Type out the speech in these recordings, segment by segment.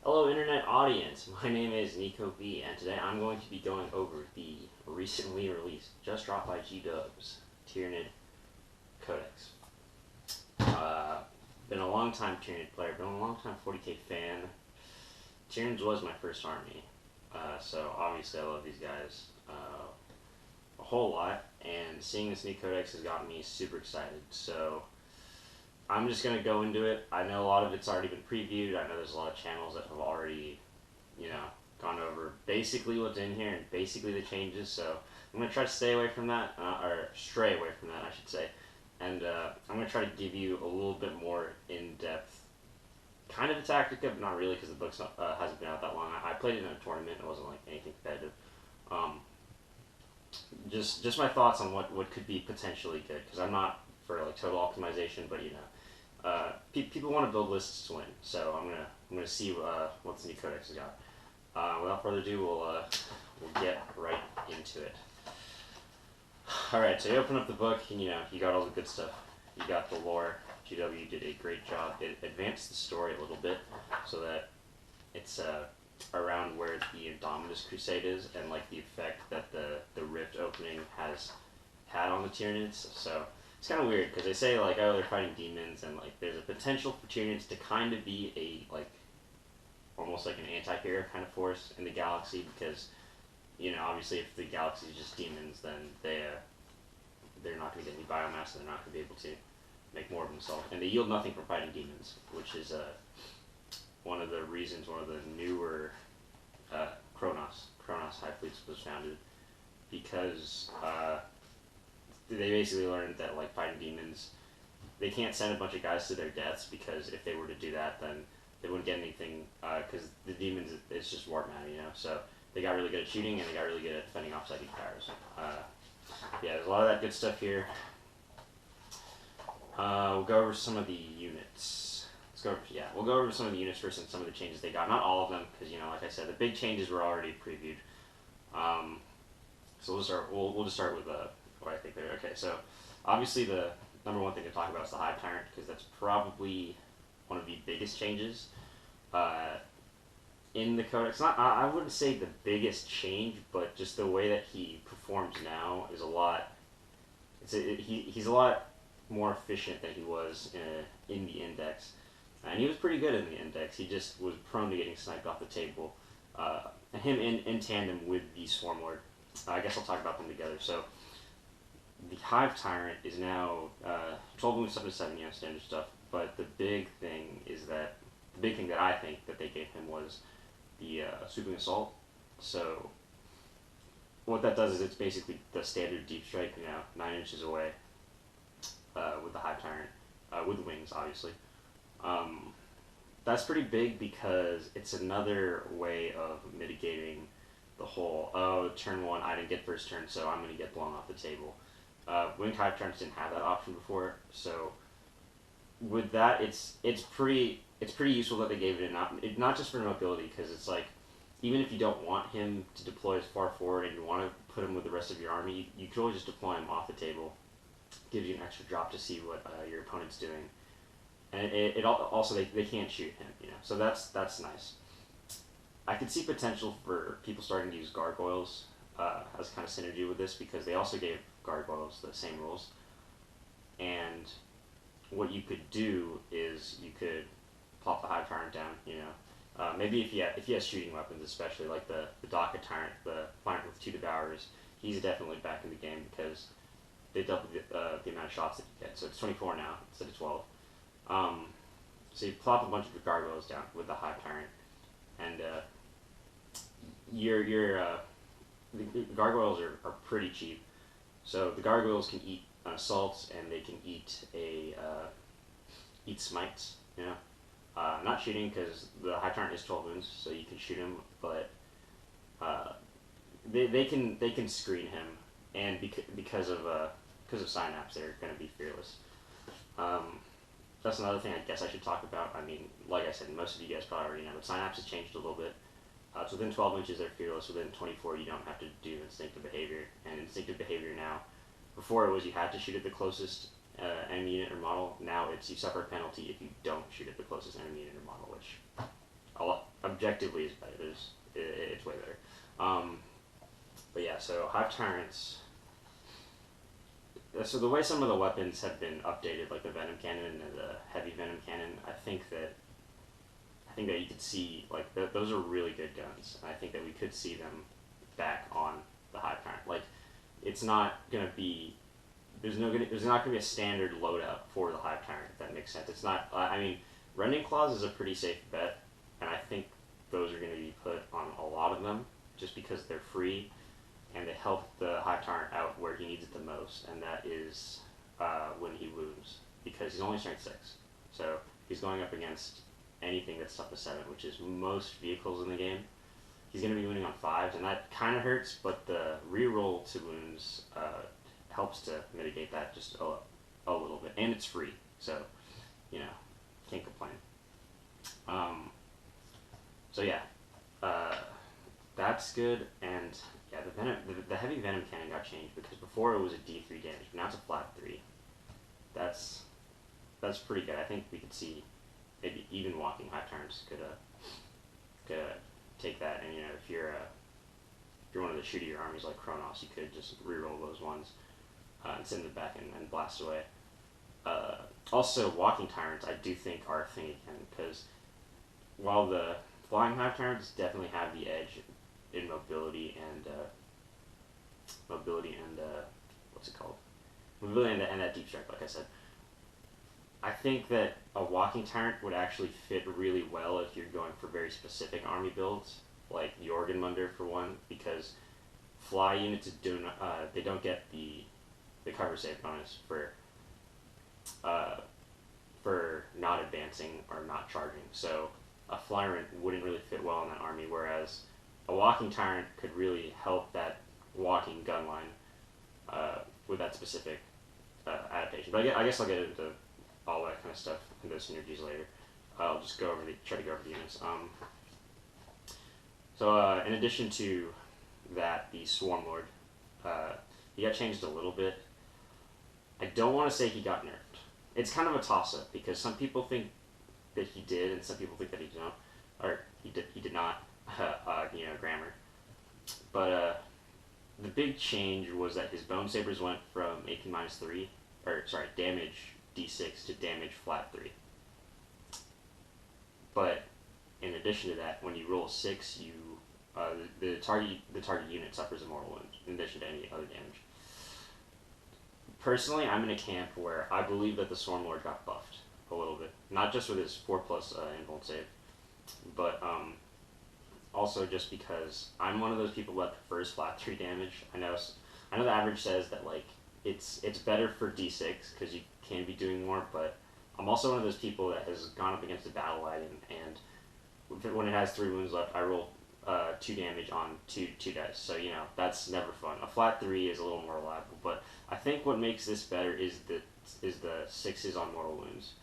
Hello, internet audience. My name is Nico B, and today I'm going to be going over the recently released, just dropped by G-Dubs, Tyranid Codex. Been a long time Tyranid player, been a long time 40k fan. Tyranids was my first army, so obviously I love these guys a whole lot, and seeing this new codex has gotten me super excited. So I'm just going to go into it. I know a lot of it's already been previewed. I know there's a lot of channels that have already, gone over basically what's in here and basically the changes. So I'm going to try to stay away from that, or stray away from that, I should say. And I'm going to try to give you a little bit more in-depth, kind of a tactic, but not really because the book hasn't been out that long. I played it in a tournament. It wasn't like anything competitive. Just my thoughts on what could be potentially good, because I'm not for like total optimization, but people want to build lists to win, so I'm gonna see what this new codex has got. Without further ado, we'll get right into it. All right, so you open up the book, and you got all the good stuff. You got the lore. GW did a great job. It advanced the story a little bit so that it's around where the Indominus Crusade is, and like the effect that the Rift opening has had on the Tyranids. So it's kind of weird because they say like, oh, they're fighting demons, and like there's a potential for Tyranids to kind of be a like almost like an anti-hero kind of force in the galaxy, because obviously if the galaxy is just demons, then they're not going to get any biomass, and they're not going to be able to make more of themselves, and they yield nothing from fighting demons, which is one of the reasons one of the newer Chronos High Fleets was founded, because they basically learned that like fighting demons, they can't send a bunch of guys to their deaths, because if they were to do that, then they wouldn't get anything, because the demons, it's just warp matter, so they got really good at shooting, and they got really good at fending off psychic powers. Yeah, there's a lot of that good stuff here. We'll go over some of the units. We'll go over some of the units first and some of the changes they got. Not all of them, because like I said, the big changes were already previewed. So we'll just start with what I think there. Okay, so obviously the number one thing to talk about is the Hive Tyrant, because that's probably one of the biggest changes in the codex. I wouldn't say the biggest change, but just the way that he performs now is a lot. He's a lot more efficient than he was in the index, and he was pretty good in the index. He just was prone to getting sniped off the table, and him in tandem with the Swarm Lord. I guess I'll talk about them together. So the Hive Tyrant is now 12 wounds, 7 to 7, standard stuff. But the big thing that I think that they gave him was the Sweeping Assault. So what that does is it's basically the standard deep strike, 9 inches away, with the Hive Tyrant, with wings, obviously. That's pretty big, because it's another way of mitigating the whole, oh, turn 1, I didn't get first turn, so I'm going to get blown off the table. Winged Hive Tyrants didn't have that option before, so with that, it's pretty useful that they gave it not just for mobility, because it's like, even if you don't want him to deploy as far forward and you want to put him with the rest of your army, you could always just deploy him off the table. Gives you an extra drop to see what your opponent's doing, and it also they can't shoot him, so that's nice. I could see potential for people starting to use gargoyles as kind of synergy with this, because they also gave gargoyles the same rules, and what you could do is you could plop the Hive Tyrant down, maybe if he has shooting weapons, especially like the Daka Tyrant, the Tyrant with 2 Devourers, he's definitely back in the game, because they double the amount of shots that you get. So it's 24 now instead of 12. So you plop a bunch of gargoyles down with the Hive Tyrant, and the gargoyles are pretty cheap. So the gargoyles can eat assaults, and they can eat smites. Not shooting, because the Hive Tyrant is 12 wounds, so you can shoot him, but they can screen him, and because of Synapse, they're going to be fearless. That's another thing I guess I should talk about. I mean, like I said, most of you guys probably already know, but Synapse has changed a little bit. So within 12 inches, they're fearless. Within 24, you don't have to do instinctive behavior. And instinctive behavior now, before it was you had to shoot at the closest enemy unit or model. Now it's you suffer a penalty if you don't shoot at the closest enemy unit or model, which objectively is better. It's way better. But yeah, so Hive Tyrants. So the way some of the weapons have been updated, like the Venom Cannon and the Heavy Venom Cannon, I think that you could see like those are really good guns, and I think that we could see them back on the Hive Tyrant. Like, it's not gonna be there's not gonna be a standard loadout for the Hive Tyrant, if that makes sense. It's not. I mean, Rending Claws is a pretty safe bet, and I think those are going to be put on a lot of them just because they're free and they help the Hive Tyrant out where he needs it the most, and that is when he wounds, because he's only strength 6. So he's going up against anything that's up to 7, which is most vehicles in the game. He's going to be wounding on 5s, and that kind of hurts, but the reroll to wounds helps to mitigate that just a little bit, and it's free, so, you know, can't complain. So yeah, that's good, and yeah, the Heavy Venom Cannon got changed because before it was a D3 damage, but now it's a flat 3. That's pretty good. I think we could see maybe even walking Hive Tyrants could take that, and you know, if you're one of the shootier armies like Chronos, you could just reroll those ones and send them back and blast away. Also, walking Tyrants I do think are a thing again, because while the flying Hive Tyrants definitely have the edge in mobility and what's it called? Mobility and that deep strike, like I said. I think that a walking Tyrant would actually fit really well if you're going for very specific army builds, like Jorgenmunder for one, because fly units they don't get the cover save bonus for not advancing or not charging. So a Flyrant wouldn't really fit well in that army, whereas a walking Tyrant could really help that walking gun line with that specific adaptation. But I guess I'll get into all that kind of stuff and those synergies later. I'll just try to go over the units. So in addition to that, the Swarm Lord, he got changed a little bit. I don't want to say he got nerfed. It's kind of a toss-up because some people think that he did, and some people think that he didn't, or he did not. You know, grammar. But the big change was that his Bone Sabers went from AP -3, or sorry, damage D6 to damage flat 3. But in addition to that, when you roll 6, you the target unit suffers a mortal wound in addition to any other damage. Personally, I'm in a camp where I believe that the Swarm Lord got buffed a little bit, not just with his 4+ invuln save, but also just because I'm one of those people that prefers flat 3 damage. I know the average says that like it's better for D6 because you can be doing more, but I'm also one of those people that has gone up against a battle wagon, and when it has 3 wounds left, I roll 2 damage on two dice. So you know that's never fun. A flat 3 is a little more reliable, but I think what makes this better is the 6s on mortal wounds.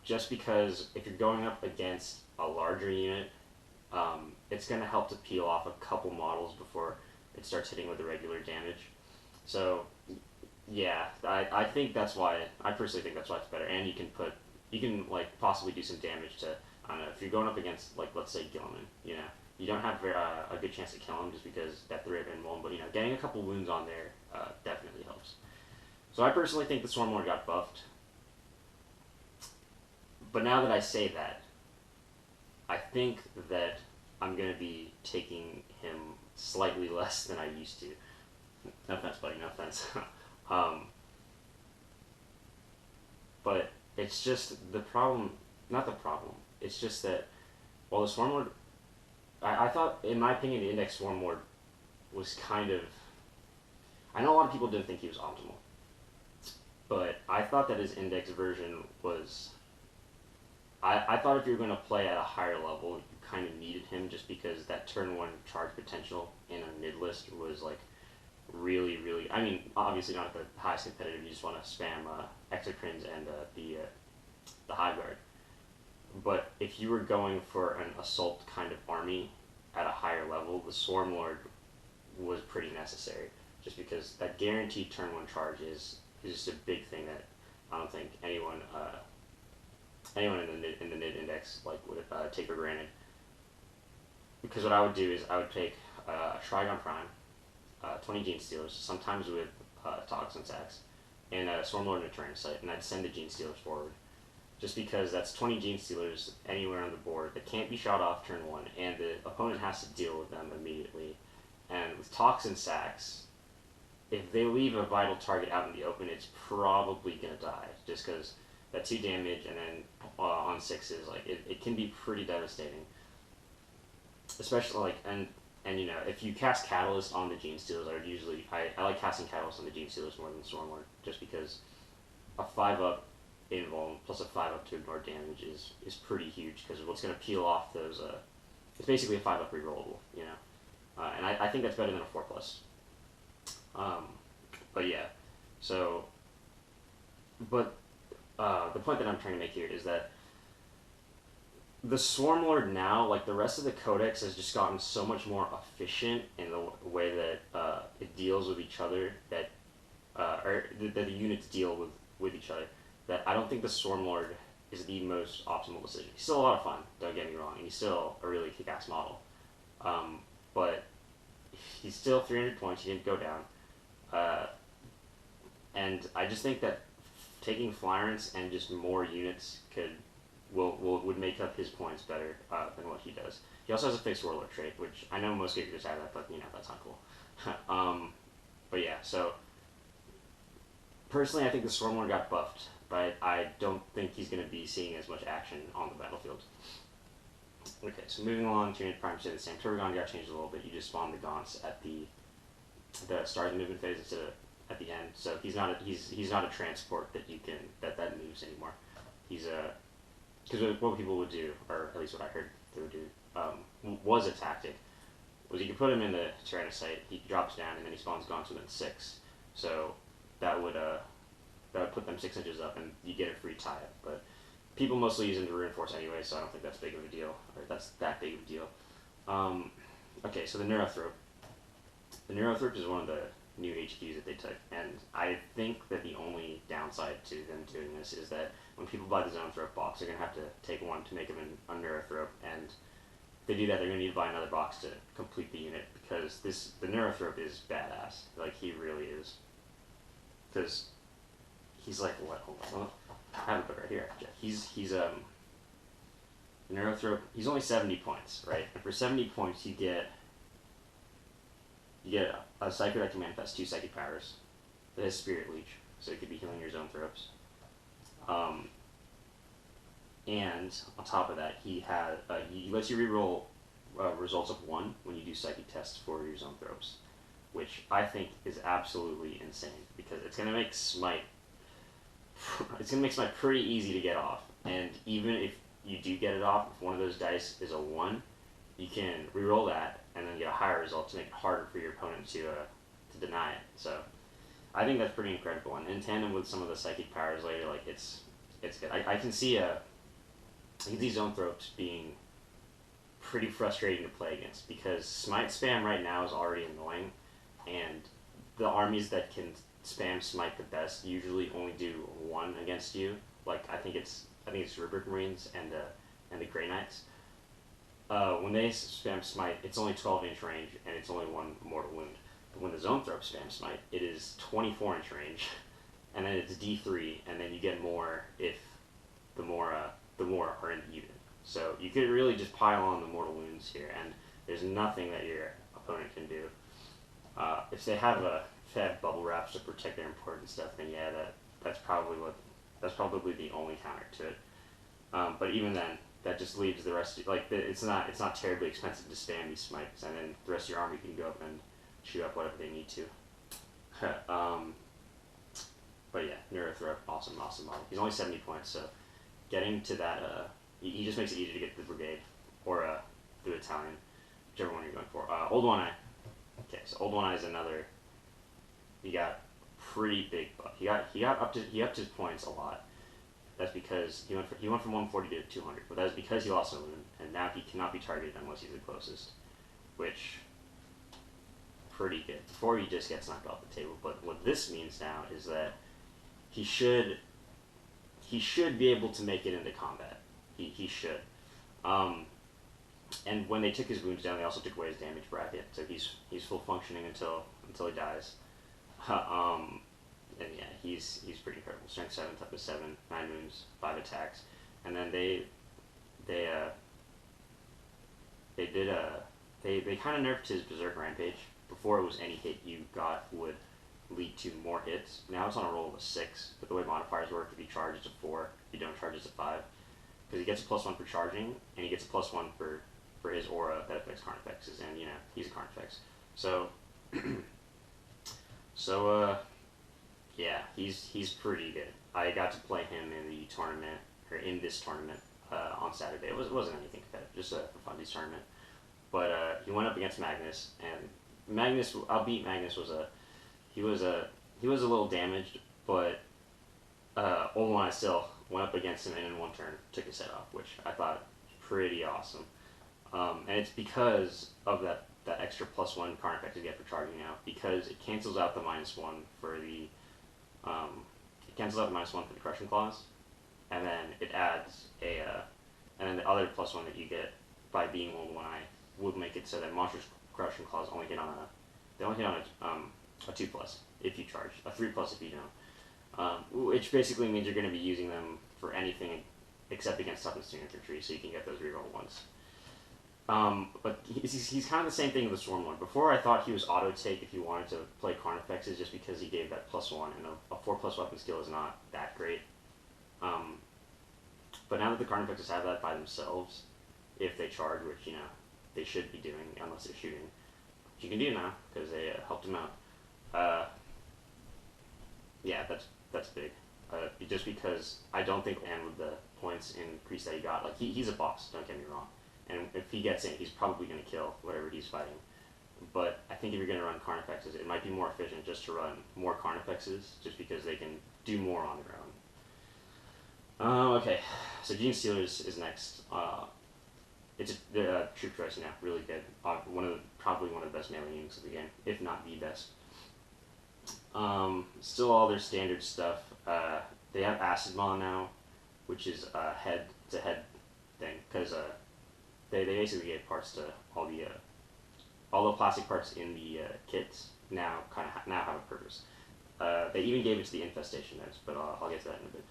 Just because if you're going up against a larger unit, it's going to help to peel off a couple models before it starts hitting with the regular damage. So yeah, I think that's why, I personally think that's why it's better, and you can like possibly do some damage to, I don't know, if you're going up against, like, let's say Gilliman, you know, you don't have a good chance to kill him just because that 3 of invuln, but you know, getting a couple wounds on there definitely helps. So I personally think the Swarm Lord got buffed. But now that I say that, I think that I'm going to be taking him slightly less than I used to. No offense, buddy, no offense. But it's just the problem, not the problem, it's just that while the Swarm Lord, I thought, in my opinion, the Index Swarm Lord was kind of, I know a lot of people didn't think he was optimal, but I thought that his Index version was, I thought if you were going to play at a higher level, you kind of needed him just because that turn 1 charge potential in a mid list was like really, really, I mean, obviously not at the highest competitive, you just want to spam Exocrines and the High Guard. But if you were going for an assault kind of army at a higher level, the Swarm Lord was pretty necessary, just because that guaranteed turn 1 charge is just a big thing that I don't think anyone in the mid index like would take for granted. because what I would do is I would take a Trigon Prime, 20 Gene Stealers, sometimes with Toxin Sacks, and a Stormlord and a Tyranid, and I'd send the Gene Stealers forward. Just because that's 20 Gene Stealers anywhere on the board that can't be shot off turn 1, and the opponent has to deal with them immediately. And with Toxin Sacks, if they leave a vital target out in the open, it's probably going to die, just because that 2 damage and then on 6s, like, it can be pretty devastating. Especially, like, and you know, if you cast Catalyst on the Gene Stealers, I like casting Catalyst on the Gene Stealers more than Stormlord, just because a 5-up invuln plus a 5-up to ignore damage is pretty huge, because what's going to peel off those, it's basically a 5-up rerollable, you know, and I think that's better than a 4+. But yeah, so, but the point that I'm trying to make here is that the Swarmlord now, like the rest of the Codex, has just gotten so much more efficient in the way that it deals with each other, that the units deal with each other, that I don't think the Swarmlord is the most optimal decision. He's still a lot of fun, don't get me wrong, and he's still a really kick-ass model. But he's still 300 points, he didn't go down. And I just think that taking Florence and just more units would make up his points better than what he does. He also has a fixed Warlord trait, which I know most characters have that, but you know, that's not cool. But yeah, so personally I think the Stormlord got buffed, but I don't think he's going to be seeing as much action on the battlefield. Okay, so moving along, Tyranid Prime stayed the same. Turgon got changed a little bit. You just spawn the Gaunts at the start of the movement phase instead of at the end. So he's not a transport that moves anymore. He's because what people would do, or at least what I heard they would do, was a tactic, was you could put him in the Tyranid, he drops down, and then he spawns Gaunts within 6. So that would put them 6 inches up, and you get a free tie-up. But people mostly use him to reinforce anyway, so I don't think that's big of a deal, or that's that big of a deal. Okay, so the Neurothrope. The Neurothrope is one of the new HQs that they took, and I think that the only downside to them doing this is that when people buy the Zoanthrope box, they're going to have to take one to make them a Neurothrope, and if they do that, they're going to need to buy another box to complete the unit, because the Neurothrope is badass. Like, he really is. Because he's like, what? Hold on. I have it right here. He's Neurothrope. He's only 70 points, right? And for 70 points, you get a Psycho that can manifest 2 psychic powers that has Spirit Leech, so it could be healing your Zoanthropes. And on top of that, he lets you reroll results of 1 when you do psychic tests for your Zoanthropes, which I think is absolutely insane, because it's gonna make Smite pretty easy to get off. And even if you do get it off, if one of those dice is a 1, you can reroll that and then get a higher result to make it harder for your opponent to deny it. So I think that's pretty incredible. And in tandem with some of the psychic powers later, like it's good. I can see these Zoanthropes being pretty frustrating to play against, because Smite spam right now is already annoying, and the armies that can spam Smite the best usually only do 1 against you. Like I think it's Rubric Marines and the Grey Knights. When they spam Smite, it's only 12-inch range, and it's only 1 mortal wound. But when the Zoanthrope spam Smite, it is 24-inch range, and then it's D3, and then you get more if the more are in the unit. So you could really just pile on the mortal wounds here, and there's nothing that your opponent can do. If they have bubble wraps to protect their important stuff, then yeah, that's probably the only counter to it. But even then, that just leaves the rest. It's not terribly expensive to spam these Smites, and then the rest of your army can go up and shoot up whatever they need to. But yeah, Neurothrope, awesome model. He's only 70 points, so getting to that, he just makes it easier to get the Brigade or the Battalion, whichever one you're going for. Old One Eye. Okay, so Old One Eye is another. He got pretty big buff. He upped his points a lot. That's because he went from 140 to 200, but that is because he lost a loon, and now he cannot be targeted unless he's the closest, which pretty good. Before he just gets knocked off the table. But what this means now is that he should be able to make it into combat. He should. And when they took his wounds down, they also took away his damage bracket, so he's full functioning until he dies. And yeah, he's pretty incredible. Strength 7, toughness 7, 9 wounds, 5 attacks, and then they kind of nerfed his Berserk Rampage. Before, it was any hit you got would lead to more hits. Now it's on a roll of a 6, but the way modifiers work, if you charge, it's a 4. If you don't charge, it's a 5. Because he gets a +1 for charging, and he gets a +1 for his aura that affects Carnifexes, and, you know, he's a Carnifex. So, yeah, he's pretty good. I got to play him in the tournament, or in this tournament, on Saturday. It wasn't anything competitive, just a funsies tournament. But he went up against Magnus, and albeit Magnus was a little damaged, but Old One I still went up against him and in one turn took his head off, which I thought was pretty awesome. And it's because of that extra +1 Carnifex you get for charging now, because it cancels out the -1 for the Crushing Claws, and then it adds and then the other +1 that you get by being Old One Eye would make it so that monsters' Crushing Claws only hit on a 2+ if you charge, a 3+ if you don't, which basically means you're going to be using them for anything except against toughness 2 infantry, so you can get those reroll ones. But he's kind of the same thing with the Storm Lord. Before, I thought he was auto-take if you wanted to play Carnifexes, just because he gave that +1, and a 4+ weapon skill is not that great. But now that the Carnifexes have that by themselves, if they charge, which, you know, they should be doing, unless they're shooting, which you can do now, because they helped him out. Yeah, that's big. Just because I don't think, and with the points increase that he got, like, he's a boss, don't get me wrong. And if he gets in, he's probably going to kill whatever he's fighting. But I think if you're going to run Carnifexes, it might be more efficient just to run more Carnifexes, just because they can do more on their own. Okay, so Gene Stealers is next. It's a troop choice now, really good. Probably one of the best melee units of the game, if not the best. Still all their standard stuff. They have Acid Maw now, which is it's a head thing, because they basically gave parts to all the plastic parts in the kits now have a purpose. They even gave it to the Infestation notes, but I'll get to that in a bit.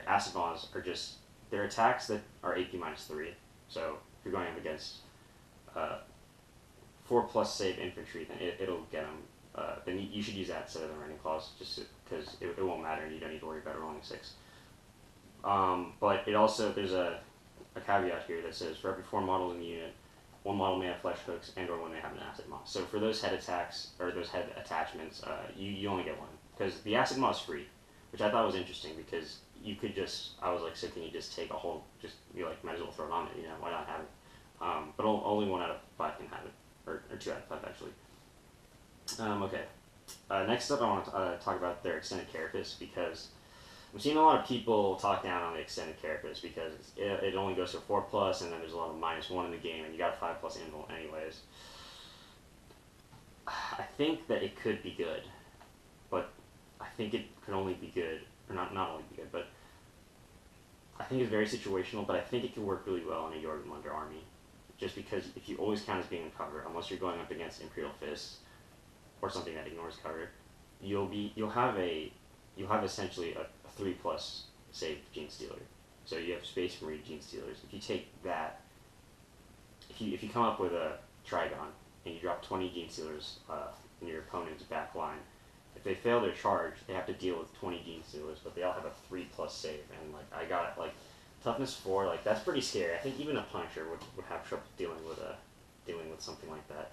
Acid Maws are just, they're attacks that are AP -3. So if you're going up against 4+ save infantry, then it'll get them. Then you should use that instead of the Rending Claws, just because it won't matter and you don't need to worry about rolling 6. But it also, there's a caveat here that says for every 4 models in the unit, 1 model may have flesh hooks and or when they have an Acid Maw. So for those head attacks, or those head attachments, you only get 1. Because the Acid Maw is free, which I thought was interesting, because you could just, I was like, so can you just take a whole, might as well throw it on it, you know, why not have it? But only 1 out of 5 can have it, or 2 out of 5 actually. Okay, next up I want to talk about their Extended Carapace, because I'm seeing a lot of people talk down on the Extended Carapace, because it only goes for 4+, and then there's a lot of -1 in the game, and you got a 5+ invul anyways. I think that it could be good, but I think it could only be good, or not only be good, but I think it's very situational, but I think it could work really well in a Jormungandr army, just because if you always count as being in cover, unless you're going up against Imperial Fists, or something that ignores cover, you'll have essentially a 3+ save Gene Stealer. So you have Space Marine Gene Stealers. If you take that, if you come up with a Trigon and you drop 20 Gene Stealers in your opponent's back line, if they fail their charge, they have to deal with 20 Gene Stealers, but they all have a 3+ save, and like I got like toughness 4, like that's pretty scary. I think even a Punisher would have trouble dealing with something like that.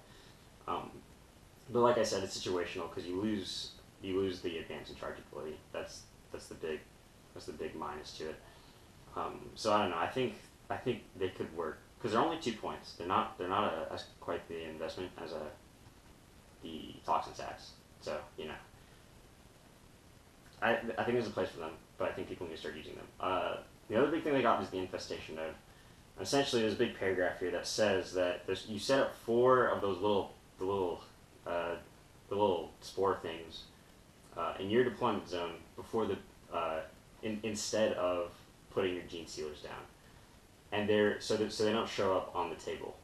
But like I said, it's situational, because you lose the advance and charge ability. That's the big minus to it. So I don't know. I think they could work, because they're only 2 points. They're not quite the investment as the Toxin Sacks. So you know, I think there's a place for them, but I think people need to start using them. The other big thing they got is the Infestation node. Essentially, there's a big paragraph here that says that you set up 4 of those the little spore things in your deployment zone before instead of putting your Gene Stealers down. and so they don't show up on the table.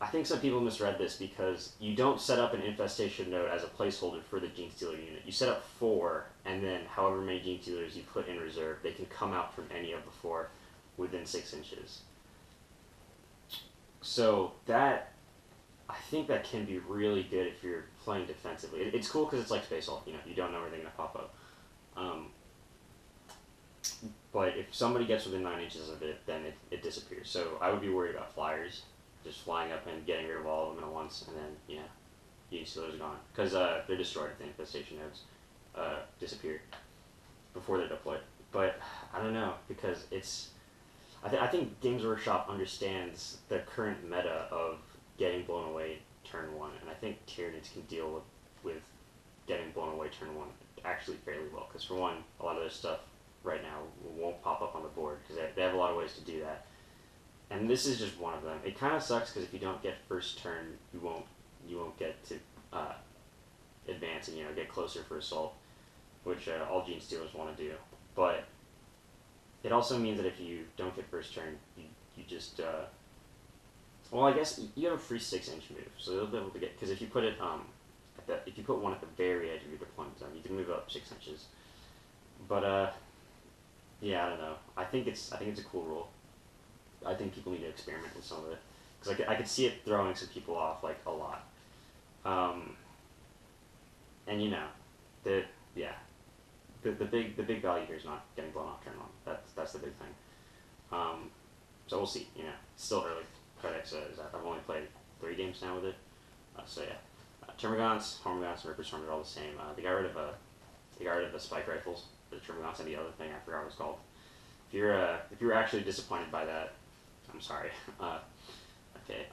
I think some people misread this because you don't set up an infestation node as a placeholder for the Gene Stealer unit. You set up 4, and then however many Gene Stealers you put in reserve, they can come out from any of the 4 within 6 inches. So that, I think that can be really good if you're playing defensively. It's cool because it's like Space Hulk, you don't know where they're going to pop up. But if somebody gets within 9 inches of it, then it disappears. So I would be worried about flyers just flying up and getting rid of all of them at once, and then, Gene Stealer's gone. Because they're destroyed if the infestation nodes disappear before they're deployed. But I don't know, because it's... I think Games Workshop understands the current meta of getting blown away turn 1, and I think Tyranids can deal with getting blown away turn 1 actually fairly well. Because for one, a lot of their stuff right now won't pop up on the board, because they have a lot of ways to do that. And this is just one of them. It kind of sucks because if you don't get first turn, you won't get to advance and get closer for assault, which all Gene Stealers want to do. But it also means that if you don't get first turn, you just well, I guess you have a free 6-inch move, so they'll be able to get, because if you put it if you put one at the very edge of your deployment zone, you can move up 6 inches. But yeah, I don't know. I think it's a cool rule. I think people need to experiment with some of it, because I could see it throwing some people off like a lot. And the big value here is not getting blown off turn 1. That's the big thing. So we'll see. It's still early. Codex I've only played 3 games now with it. So yeah, Termagants, Hormagaunts, and Ripper Swarm are all the same. They got rid of the spike rifles. The Termagants and the other thing I forgot what it's called. If you're actually disappointed by that, I'm sorry. Okay.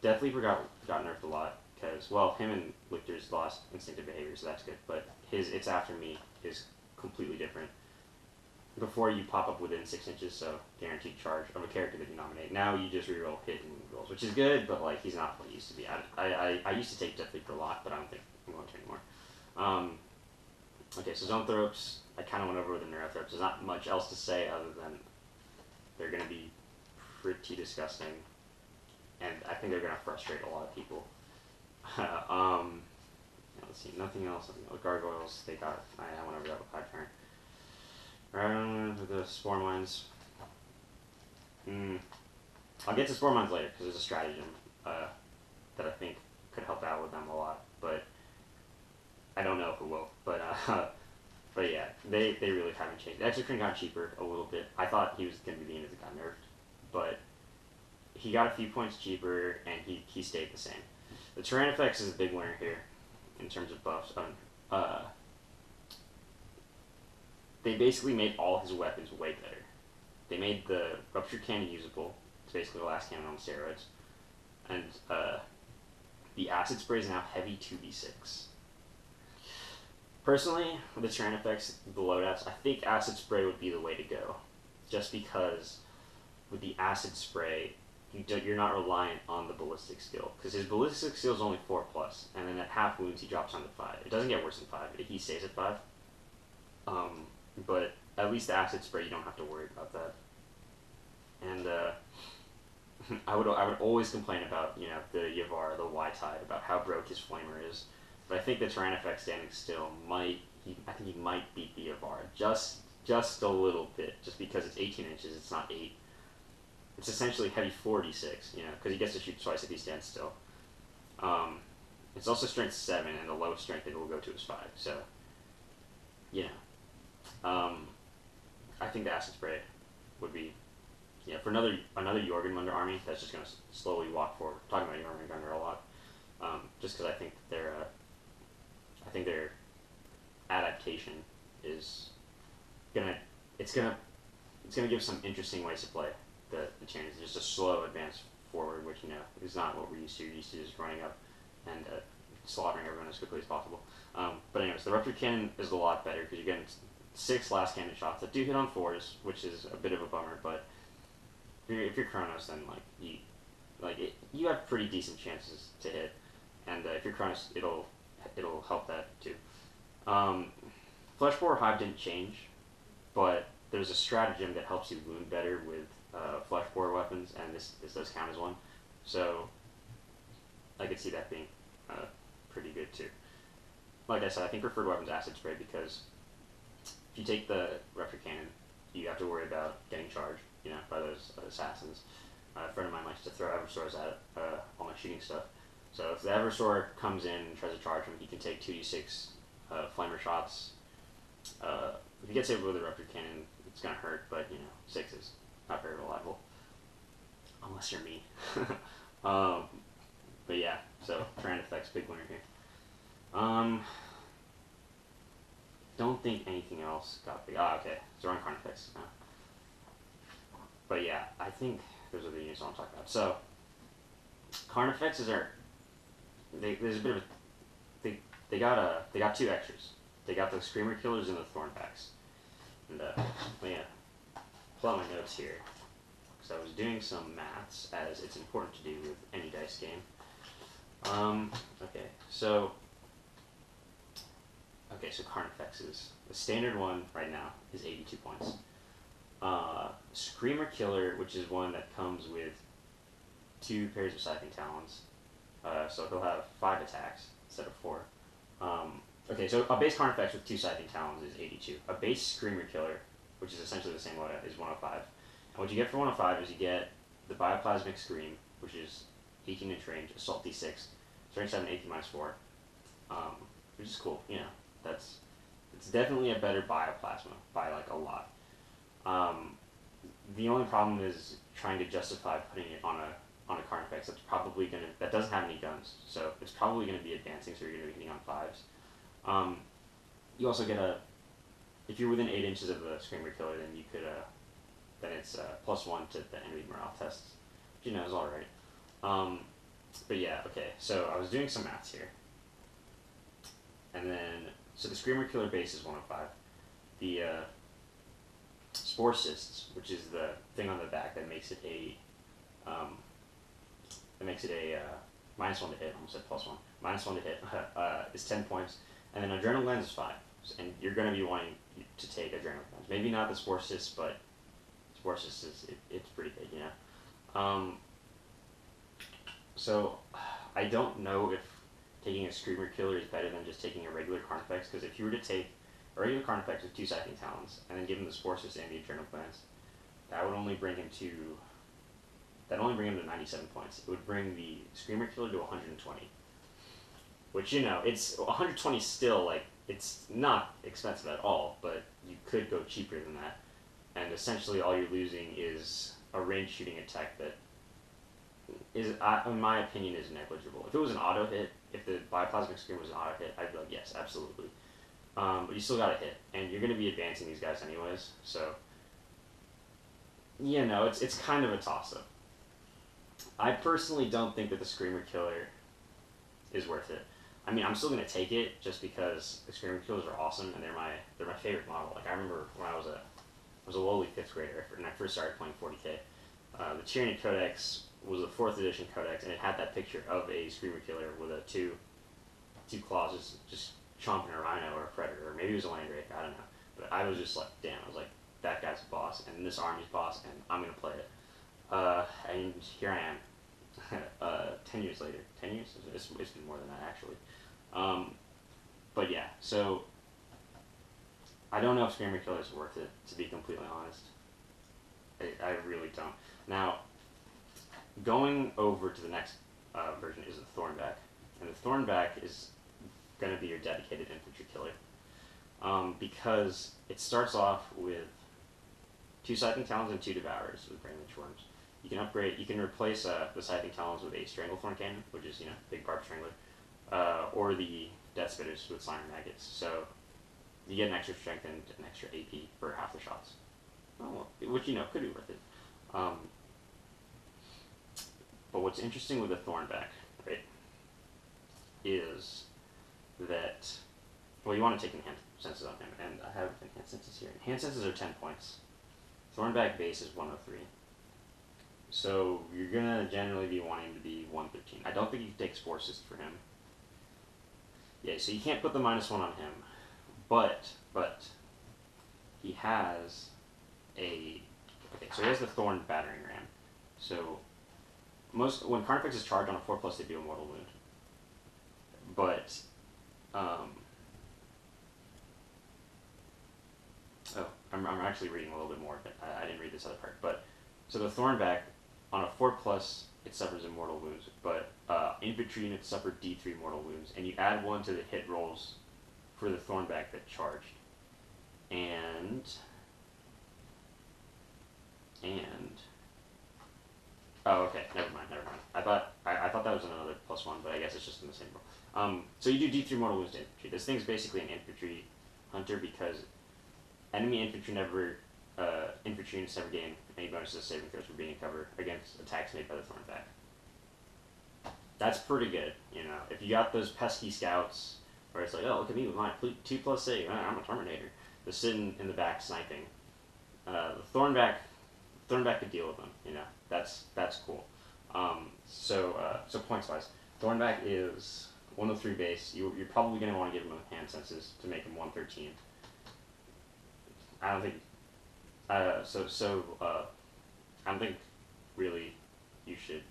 Death Leaper got nerfed a lot because, well, him and Lictor's lost instinctive behavior, so that's good. But his It's After Me is completely different. Before you pop up within 6 inches, so guaranteed charge of a character that you nominate. Now you just reroll hit and rolls, which is good, but like he's not what he used to be. I used to take Death Leaper a lot, but I don't think I'm going to anymore. Okay, so Zoanthropes, I kind of went over with the Neurothropes. There's not much else to say other than they're going to be pretty disgusting, and I think they're going to frustrate a lot of people. Let's see, nothing else. Gargoyles, I went over that with 5 turn. The Spore Mines. I'll get to Spore Mines later, because there's a stratagem that I think could help out with them a lot, but I don't know if it will. But yeah, they really haven't changed. Exocrine got cheaper a little bit. I thought he was going to be the unit that got nerfed, but he got a few points cheaper, and he stayed the same. The Tyrannifex is a big winner here, in terms of buffs. They basically made all his weapons way better. They made the Ruptured Cannon usable. It's basically the last cannon on steroids. And the Acid Spray is now heavy 2d6. Personally, with the Tyrannifex, the loadouts, I think Acid Spray would be the way to go. Just because with the Acid Spray, you're not reliant on the ballistic skill, because his ballistic skill is only 4+, and then at half wounds he drops down to 5. It doesn't get worse than 5. He stays at 5. But at least the Acid Spray, you don't have to worry about that. And I would always complain about the Yavar, the Y-Tide, about how broke his Flamer is. But I think the Tyrannifex standing still I think he might beat the Yavar just a little bit, just because it's 18 inches, it's not 8. It's essentially heavy 4d6, because he gets to shoot twice if he stands still. It's also strength 7, and the lowest strength it will go to is 5. So, I think the Acid Spray would be, for another Jorgenmunder army that's just going to slowly walk forward. I'm talking about Jorgenmunder a lot, just because I think their adaptation is it's gonna give some interesting ways to play the changes. Just a slow advance forward, which is not what we're used to. You're used to just running up and slaughtering everyone as quickly as possible. But anyways, the Ruptured Cannon is a lot better because you're getting 6 last cannon shots that do hit on 4s, which is a bit of a bummer. But if you're Chronos, then you have pretty decent chances to hit, and if you're Chronos, it'll help that too. Fleshbore Hive didn't change, but there's a stratagem that helps you wound better with flesh bore weapons, and this does count as one. So I could see that being pretty good too. Like I said, I think preferred weapons acid spray because if you take the Raptor Cannon, you have to worry about getting charged, by those assassins. A friend of mine likes to throw Eversors at all my shooting stuff. So if the Eversor comes in and tries to charge him, he can take 2d6 flamer shots. If he gets hit with a Raptor Cannon, it's gonna hurt, but 6 is not very reliable. Unless you're me. But yeah, so Tyranid Effect's big winner here. Don't think anything else got big. Okay, so we're on Carnifex now. But yeah, I think those are the units I want to talk about. So, Carnifexes are, there's a bit of a, they got 2 extras. They got the Screamer Killers and the Thornbacks. And, yeah, pull out my notes here. Because I was doing some maths, as it's important to do with any dice game. Okay, so Carnifexes. The standard one right now is 82 points. Screamer Killer, which is one that comes with 2 pairs of Scything Talons. So he'll have 5 attacks instead of 4. Okay, so a base Carnifex with 2 Scything Talons is 82. A base Screamer Killer, which is essentially the same way, is 105. And what you get for 105 is you get the Bioplasmic Scream, which is 18 inch range, Assault D6, Strength 7, AC -4, which is cool, it's definitely a better Bioplasma by like a lot. The only problem is trying to justify putting it on a Carnifex that doesn't have any guns, so it's probably gonna be advancing, so you're gonna be hitting on 5s. You also get if you're within 8 inches of the Screamer Killer, then you could then it's +1 to the enemy morale tests, which is alright. But yeah, okay, so I was doing some maths here. And then, so the Screamer Killer base is 105. The Spore Cysts, which is the thing on the back that makes it a -1 to hit, almost said +1, -1 to hit, is 10 points. And then Adrenal Glands is 5. And you're going to be wanting to take Adrenal Glands. Maybe not the Spore Cysts, but Spore Cysts it's pretty big, So, I don't know if taking a Screamer Killer is better than just taking a regular Carnifex, because if you were to take a regular Carnifex with 2 Scything Talons, and then give him the Spore Cysts and the Adrenal Glands, that would only bring him to 97 points. It would bring the Screamer Killer to 120. Which, it's 120 still, it's not expensive at all, but you could go cheaper than that. And essentially all you're losing is a range shooting attack that is, in my opinion, is negligible. If it was an auto hit, if the Bioplasmic Scream was an auto hit, I'd be like, yes, absolutely. But you still gotta hit, and you're gonna be advancing these guys anyways, so it's kind of a toss-up. I personally don't think that the Screamer Killer is worth it. I mean, I'm still gonna take it just because the Screamer Killers are awesome, and they're my favorite model. Like, I remember when I was a lowly 5th grader, and I first started playing 40k. The Tyranid Codex was a 4th edition codex, and it had that picture of a Screamer Killer with a two claws just chomping a rhino or a predator, or maybe it was a Landgrave, I don't know. But I was just like, damn, I was like, that guy's a boss, and this army's boss, and I'm gonna play it. And here I am, 10 years later. 10 years? It's been more than that, actually. But yeah, so I don't know if Screamer Killer is worth it, to be completely honest. I really don't. Now, going over to the next version is the Thornback. And the Thornback is going to be your dedicated infantry killer. Because it starts off with 2 Scything Talons and 2 Devourers with Brainlynch Worms. You can replace the Scything Talons with a Stranglethorn Cannon, which is, big barb strangler, or the Death Spitters with Slime Maggots. So you get an extra strength and an extra AP for half the shots. Which, could be worth it. But what's interesting with the Thornback, right, is that, well, you want to take Enhanced Senses on him, and I have Enhanced Senses here. Enhanced Senses are 10 points. Thornback base is 103. So you're going to generally be wanting to be 113. I don't think you can take Spore Cyst for him. Yeah, so you can't put the -1 on him, but he has So he has the Thorn Battering Ram. So when Carnifex is charged on a 4+, they do a mortal wound. But I'm actually reading a little bit more, but I didn't read this other part. But so the Thornback on a 4+, it suffers immortal wounds, but infantry units suffer D3 mortal wounds, and you add 1 to the hit rolls for the Thornback that charged. And oh, okay, never mind. I thought that was another +1, but I guess it's just in the same roll. So you do D3 mortal wounds to infantry. This thing's basically an infantry hunter because enemy infantry units never gain any bonuses to saving throws for being in cover against attacks made by the Thornback. That's pretty good, you know. If you got those pesky scouts where it's like, oh, look at me with my 2+ save, I'm a Terminator, they're sitting in the back sniping. The Thornback could deal with them, you know. That's cool. So points wise, Thornback is 103 base. You're probably going to want to give him hand senses to make him 113. I don't think. I don't think really you should.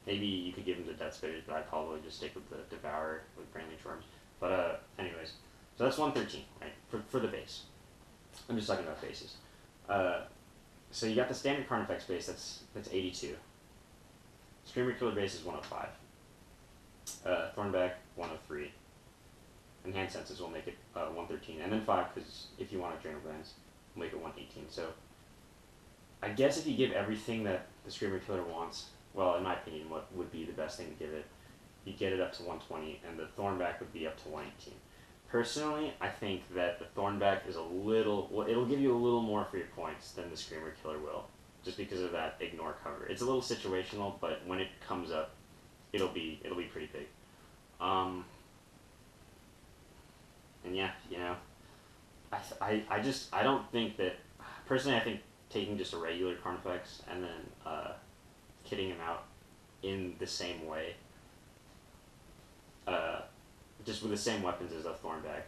Maybe you could give him the Death Spitters, but I'd probably just stick with the Devourer with Brainly Worms. But anyways, so that's 113, right? For the base. I'm just talking about bases. So you got the standard Carnifex base. That's 82. Screamer Killer base is 105. Thornback 103. And hand senses will make it 113, and then 5 because if you want Adrenal Glands, will make it 118. So I guess if you give everything that the Screamer Killer wants, well, in my opinion, what would be the best thing to give it, you get it up to 120, and the Thornback would be up to 118. Personally, I think that the Thornback is it'll give you a little more for your points than the Screamer Killer will, just because of that ignore cover. It's a little situational, but when it comes up, it'll be pretty big. And yeah, you know, I don't think that, personally, I think taking just a regular Carnifex and then kitting him out in the same way, just with the same weapons as the Thornback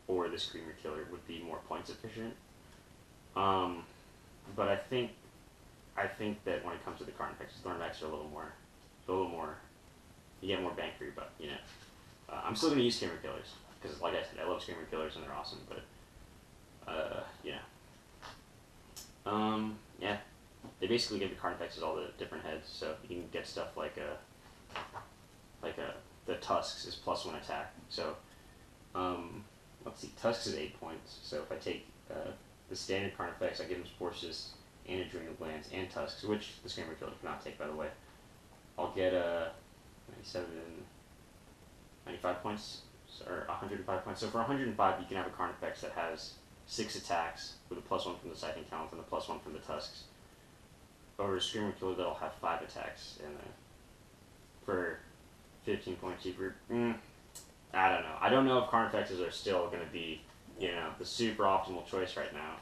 or the Screamer Killer would be more points efficient. But I think that when it comes to the Carnifex, Thornbacks are a little more, you get more bang for your buck, you know. I'm still going to use Screamer Killers, because like I said, I love Screamer Killers and they're awesome, but, yeah. Yeah. They basically give the Carnifexes all the different heads, so you can get stuff like the Tusks is +1 attack. So, let's see, Tusks is 8 points. So if I take the standard Carnifex, I give him Spore Cysts and Adrenal Glands and Tusks, which the Screamer Killer cannot take, by the way. I'll get 95 points, or 105 points. So for 105, you can have a Carnifex that has 6 attacks with a +1 from the Scything Talent and a +1 from the Tusks. Over a Screamer Killer that'll have 5 attacks and for 15 points cheaper. I don't know. I don't know if Carnifexes are still going to be, you know, the super optimal choice right now.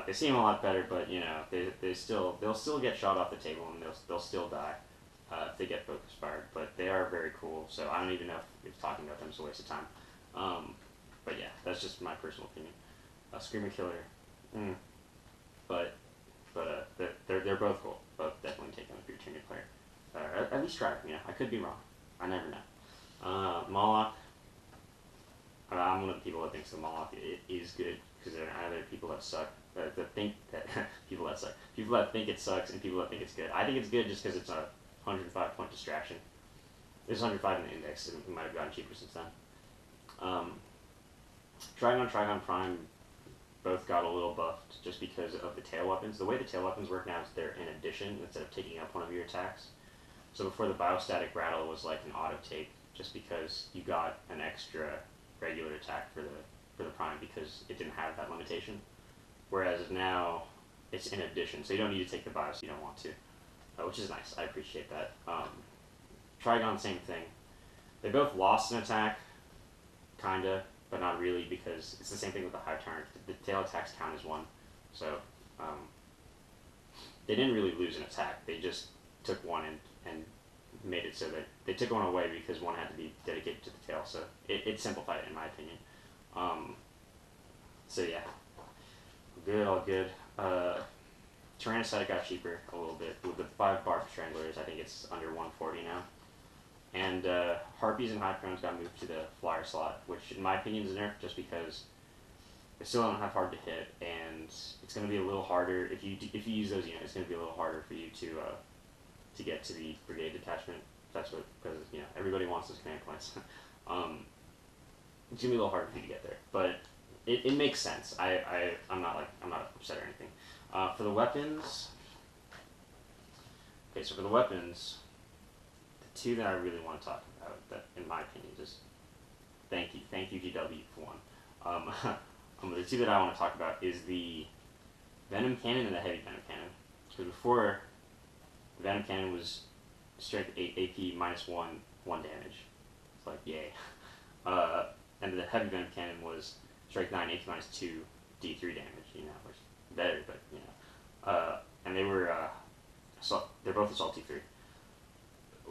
They seem a lot better, but you know, they'll still get shot off the table and they'll still die if they get focus fired. But they are very cool, so I don't even know if talking about them is a waste of time. But yeah, that's just my personal opinion. Screamer Killer, but they're both cool. Both definitely take them if you're a Tyranid player. At least try. You know, I could be wrong. I never know. Moloch. I'm one of the people that thinks the Moloch is good because there are other people that suck. That think that people that suck. People that think it sucks and people that think it's good. I think it's good just because it's a 105 point distraction. There's 105 in the index. It might have gotten cheaper since then. Trigon Prime both got a little buffed just because of the tail weapons. The way the tail weapons work now is they're in addition instead of taking up one of your attacks. So before, the Biostatic Rattle was like an auto take just because you got an extra regular attack for the Prime because it didn't have that limitation. Whereas now it's in addition, so you don't need to take the bio so you don't want to, which is nice. I appreciate that. Trigon, same thing. They both lost an attack, kinda, but not really because it's the same thing with the Hive Tyrant. The tail attacks count as 1, so they didn't really lose an attack. They just took 1 and made it so that they took 1 away because 1 had to be dedicated to the tail. So it simplified it in my opinion. So yeah, good, all good. Tyranid got cheaper a little bit. With the 5 Barb Stranglers, I think it's under 140 now. And Harpies and Hyperons got moved to the flyer slot, which in my opinion is a nerf just because they still don't have hard to hit, and it's going to be a little harder if you use those units. It's going to be a little harder for you to get to the brigade detachment. That's what, because everybody wants those command points. It's going to be a little harder for you to get there, but it makes sense. I'm not upset or anything. For the weapons, okay, so for the weapons, the 2 that I really want to talk about, that in my opinion, just thank you GW for one. The 2 that I want to talk about is the Venom Cannon and the Heavy Venom Cannon. So before, the Venom Cannon was strength 8 AP minus 1 damage. It's like, yay. And the Heavy Venom Cannon was strength 9 AP minus 2 D3 damage, which is better, but, and they were, they're both Assault D3.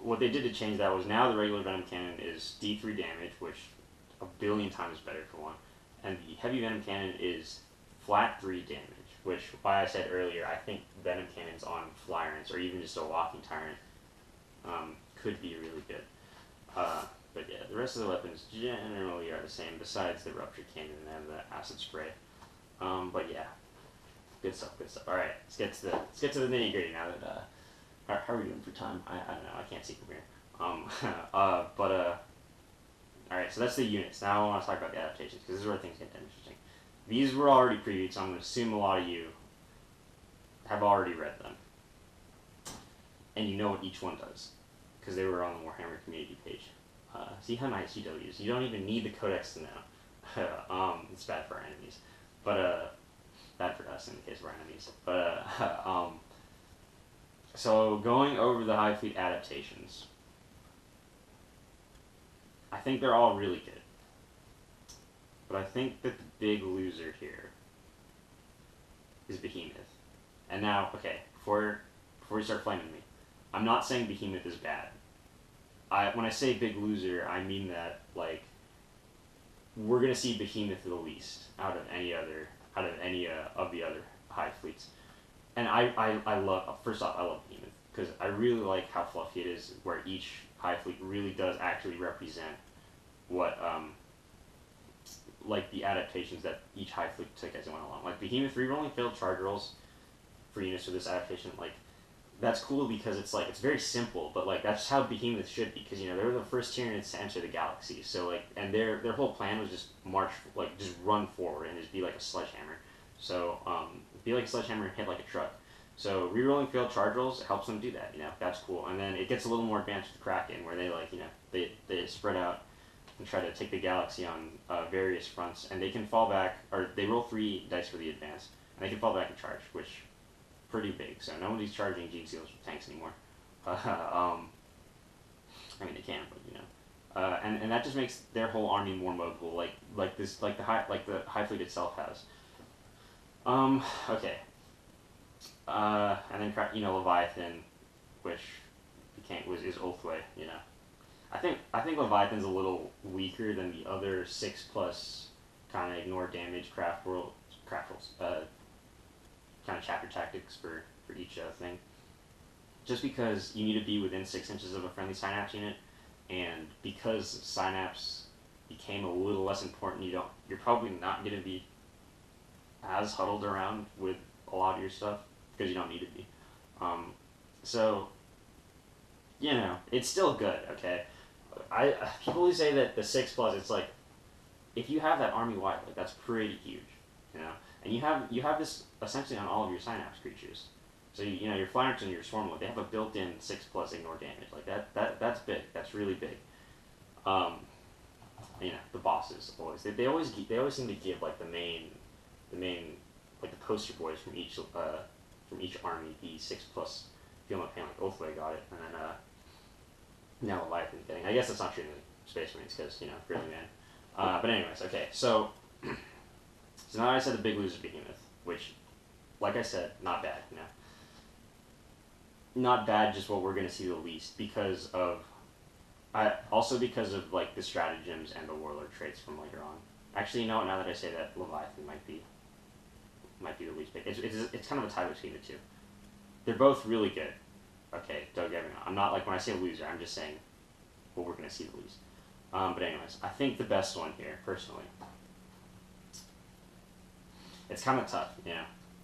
What they did to change that was now the regular Venom Cannon is D3 damage, which a billion times better for one. And the Heavy Venom Cannon is flat 3 damage, which, why I said earlier, I think Venom Cannons on Florence, or even just a Walking Tyrant, could be really good. But yeah, the rest of the weapons generally are the same, besides the Rupture Cannon and the Acid Spray. But yeah, good stuff. Alright, let's get to the nitty gritty now that, how are we doing for time? I don't know, I can't see from here. Alright, so that's the units. Now I want to talk about the adaptations, because this is where things get interesting. These were already previewed, so I'm going to assume a lot of you have already read them. And you know what each one does, because they were on the Warhammer community page. See how nice GW is. You don't even need the codex to know. It's bad for our enemies. But, bad for us in the case of our enemies. But, so going over the Hive Fleet adaptations, I think they're all really good. But I think that the big loser here is Behemoth. And now, okay, before you start flaming me, I'm not saying Behemoth is bad. When I say big loser, I mean that, like, we're gonna see Behemoth the least out of any of the other Hive Fleets. And I love, first off, I love Behemoth, because I really like how fluffy it is, where each Hive Fleet really does actually represent what, like, the adaptations that each Hive Fleet took as it went along. Like, Behemoth re-rolling failed charge rolls for units for this adaptation, like, that's cool because it's, like, it's very simple, but, like, that's how Behemoth should be, because, they were the first Tyranids to enter the galaxy, so, like, and their whole plan was just just run forward and just be like a sledgehammer. So, be like a sledgehammer and hit like a truck. So, re-rolling failed charge rolls helps them do that, that's cool. And then it gets a little more advanced with Kraken, where they, like, they spread out and try to take the galaxy on various fronts, and they can fall back, or they roll 3 dice for the advance, and they can fall back and charge, which pretty big. So nobody's charging Gene Seals with tanks anymore. I mean, they can, but and that just makes their whole army more mobile, like the Hive Fleet itself has. Okay. And then Leviathan, which is Ulthway. I think Leviathan's a little weaker than the other 6+ kind of ignore damage craft rolls, kind of chapter tactics for each thing. Just because you need to be within 6 inches of a friendly Synapse unit, and because Synapse became a little less important, you're probably not going to be as huddled around with a lot of your stuff, because you don't need to be. So, it's still good, okay? People who say that the 6+, it's like, if you have that army wide, like, that's pretty huge, and you have this essentially on all of your Synapse creatures. So your Florence and your Swarmlord, they have a built-in 6+ ignore damage. Like that's big. That's really big. The bosses always they always seem to give like the main like the poster boys from each army the 6+. Feel my pain, like Ulthway got it, and then now Leviathan getting. I guess that's not true in the Space Marines because Grisly Man. But anyways, okay, so now I said the big loser Behemoth, which, like I said, not bad, Not bad, just what we're going to see the least, because of like the stratagems and the warlord traits from later on. Actually, now that I say that, Leviathan might be might be the least pick. It's kind of a tie between the two. They're both really good. Okay, don't get me wrong. I'm not like when I say loser, I'm just saying what we're gonna see the least. But anyways, I think the best one here, personally, it's kind of tough,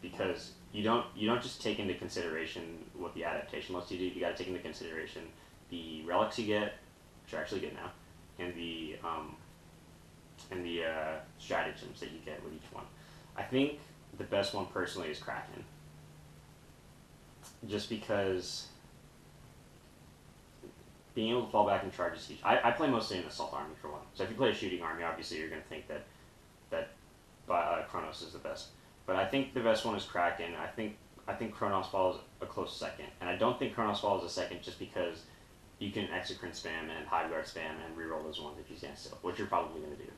because you don't just take into consideration what the adaptation lets you do. You got to take into consideration the relics you get, which are actually good now, and the stratagems that you get with each one. I think the best one personally is Kraken, just because being able to fall back and charge is huge. I play mostly an assault army for one, so if you play a shooting army, obviously you're going to think that Chronos is the best. But I think the best one is Kraken. I think Chronos follows a close second, and I don't think Chronos follows a second just because you can Exocrine spam and Hiveguard spam and reroll those ones if you stand still, which you're probably going to do.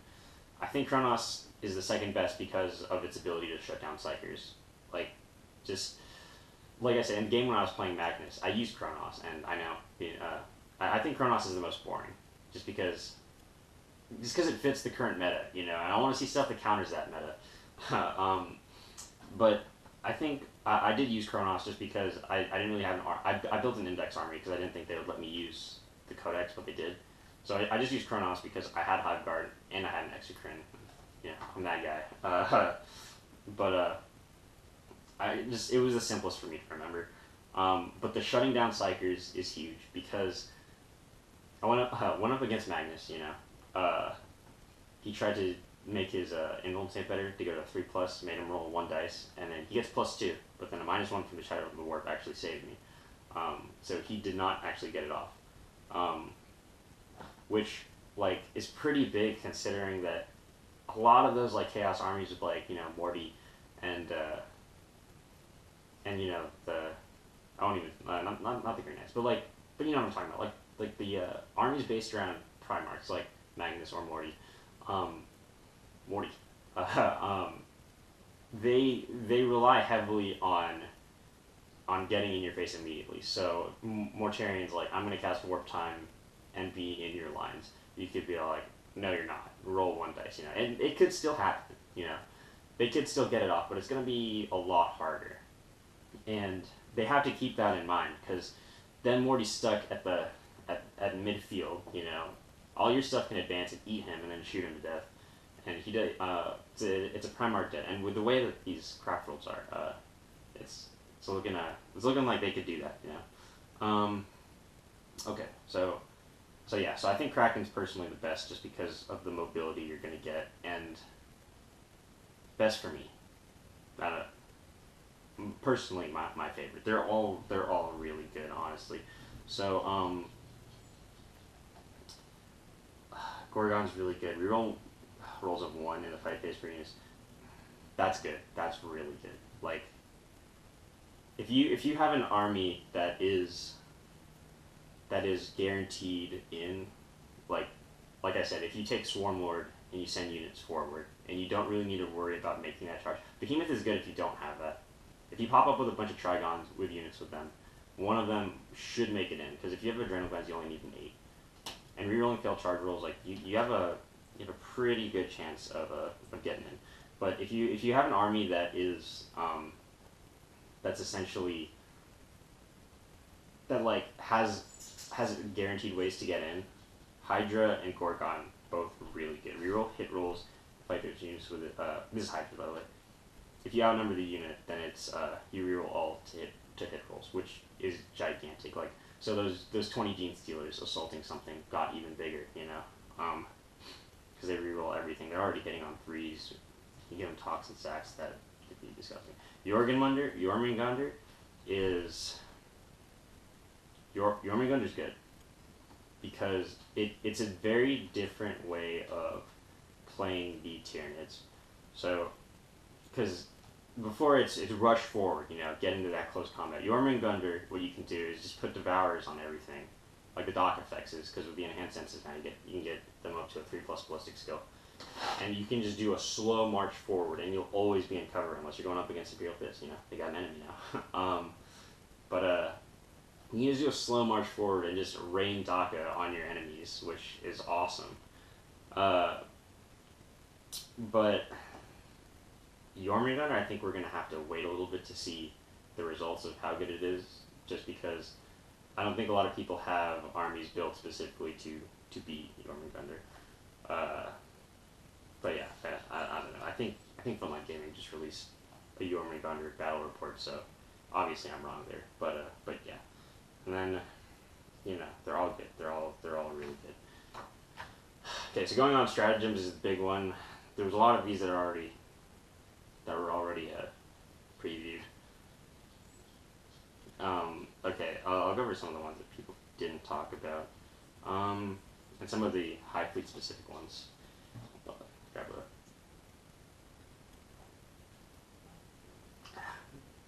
I think Chronos is the second best because of its ability to shut down Psychers. Like I said, in the game when I was playing Magnus, I used Chronos, and I know, I think Chronos is the most boring, just because it fits the current meta, and I want to see stuff that counters that meta. But I think I did use Chronos just because I didn't really have an I built an index army because I didn't think they would let me use the Codex, but they did. So I just used Chronos because I had Hiveguard and I had an Exocrine. I'm that guy. It was the simplest for me to remember. But the shutting down Psychers is huge because I went up against Magnus. He tried to make his indolence save better to go to 3+, made him roll 1 dice, and then he gets +2, but then a -1 from the Shadow of the Warp actually saved me. So he did not actually get it off. Which, is pretty big considering that a lot of those, Chaos armies with, Morty and I won't even, not the Green Knights, but you know what I'm talking about, the armies based around Primarchs, like Magnus or Morty, they rely heavily on getting in your face immediately. So Mortarian's I'm going to cast Warp Time and be in your lines. You could be like, no, you're not. Roll 1 dice, and it could still happen. They could still get it off, but it's going to be a lot harder. And they have to keep that in mind because then Morty's stuck at midfield. All your stuff can advance and eat him, and then shoot him to death. And he does. It's a Primarch dead, and with the way that these craft rolls are, it's looking like they could do that. Okay, so I think Kraken's personally the best just because of the mobility you're gonna get, and best for me. Personally, my favorite. They're all really good, honestly. So Gorgon's really good. Reroll rolls of 1 in the fight phase for units. That's good. That's really good. If you have an army that is guaranteed in, like I said, if you take Swarm Lord and you send units forward, and you don't really need to worry about making that charge. Behemoth is good if you don't have that. If you pop up with a bunch of Trigons with units with them, one of them should make it in, because if you have Adrenal Glands, you only need an 8. And rerolling failed charge rolls, you have a pretty good chance of getting in. But if you have an army that is that's essentially that has guaranteed ways to get in, Hydra and Gorgon both really good. Reroll hit rolls, fight those units with it. This is Hydra, by the way. If you outnumber the unit, then it's you reroll all to hit rolls, which is gigantic. So those 20 Gene Stealers assaulting something got even bigger, because they reroll everything. They're already hitting on 3s. You give them Toxin Sacks, that could be disgusting. Jormungandr is Jormungandr's good because it's a very different way of playing the Tyranids. So, because before it's rush forward, get into that close combat. Jormungandr, what you can do is just put Devourers on everything, like the Dock effects is, because with the enhanced senses now you can get them up to a 3+ ballistic skill. And you can just do a slow march forward, and you'll always be in cover unless you're going up against Imperial Fist. They got an enemy now. You can just do a slow march forward and just rain Daka on your enemies, which is awesome. But Jormungandr, I think we're going to have to wait a little bit to see the results of how good it is, just because I don't think a lot of people have armies built specifically to beat Jormungandr. But yeah, I don't know. I think Filmline Gaming just released a Jormungandr battle report, so obviously I'm wrong there. But yeah, and then they're all good. They're all really good. Okay, so going on stratagems is the big one. There's a lot of these that were already previewed. Okay, I'll go over some of the ones that people didn't talk about, and some of the high fleet specific ones. Grab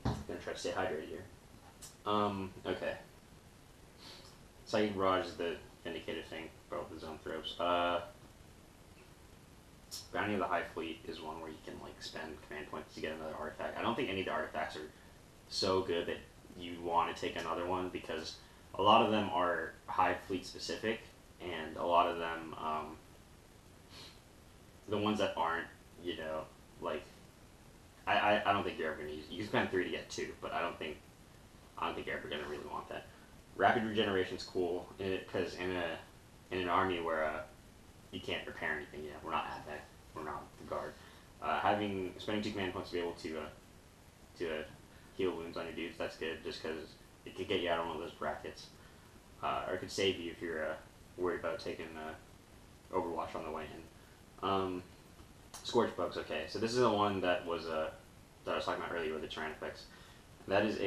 I'm gonna try to stay hydrated here. Okay. Psychic Barrage is the indicator thing, both the zone throws. Bounty of the High Fleet is one where you can spend command points to get another artifact. I don't think any of the artifacts are so good that you want to take another one, because a lot of them are High Fleet specific, and a lot of them, the ones that aren't, I don't think you're ever gonna use. You can spend 3 to get 2, but I don't think you're ever gonna really want that. Rapid Regeneration's cool because in an army where you can't repair anything, we're not at that. We're not the guard. Spending 2 command points to be able to heal wounds on your dudes, that's good, just because it could get you out of one of those brackets, or it could save you if you're worried about taking Overwatch on the way in. Scorch Bugs, okay, so this is the one that was that I was talking about earlier with the Tyranid effects. That is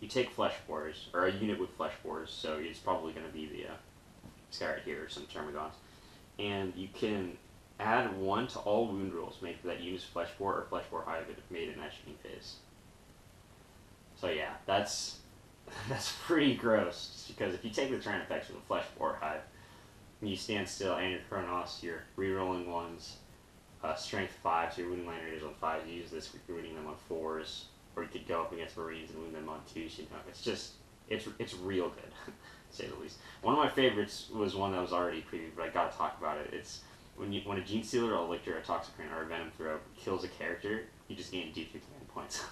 you take flesh spores, or a unit with flesh spores, so it's probably going to be this guy right here, or some Termagants, and you can add 1 to all wound rolls made for that unit's flesh spore or flesh spore hive made in that shooting phase. So yeah, that's pretty gross, because if you take the Tyranid effects with a flesh spore hive, you stand still and your Chronos, you're rerolling 1s, strength 5, so you're wounding land raiders on 5s, you use this for wounding them on 4s, or you could go up against Marines and wound them on 2s, it's real good, to say the least. One of my favorites was one that was already previewed, but I gotta talk about it. It's when a Gene Stealer, a Lictor, a Toxicrane, or a Venom Throw kills a character, you just gain D3 command points.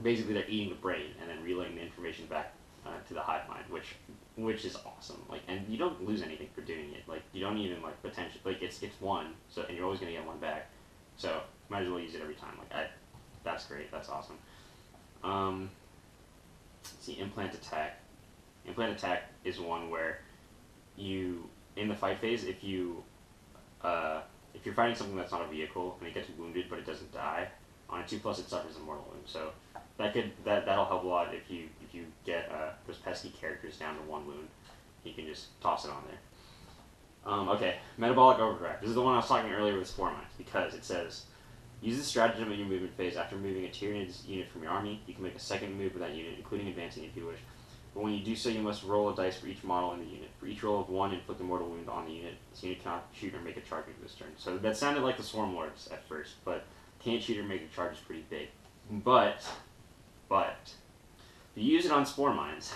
Basically, they're eating the brain and then relaying the information back to the hive mind, which is awesome. And you don't lose anything for doing it. You don't even potential. It's 1, so and you're always gonna get 1 back. So might as well use it every time. That's great. That's awesome. Let's see, Implant Attack. Implant Attack is one where you, in the fight phase, if you're fighting something that's not a vehicle and it gets wounded but it doesn't die, on a 2+ it suffers a mortal wound. So that'll help a lot if you get those pesky characters down to 1 wound. You can just toss it on there. Okay, Metabolic Overcorrect. This is the one I was talking earlier with Spore Mines, because it says, use this stratagem in your movement phase. After moving a Tyranid unit from your army, you can make a second move with that unit, including advancing if you wish. But when you do so, you must roll a dice for each model in the unit. For each roll of 1, inflict a mortal wound on the unit. This unit cannot shoot or make a charge this turn. So that sounded like the Swarm Lords at first, but can't shoot or make a charge is pretty big. But, if you use it on Spore Mines,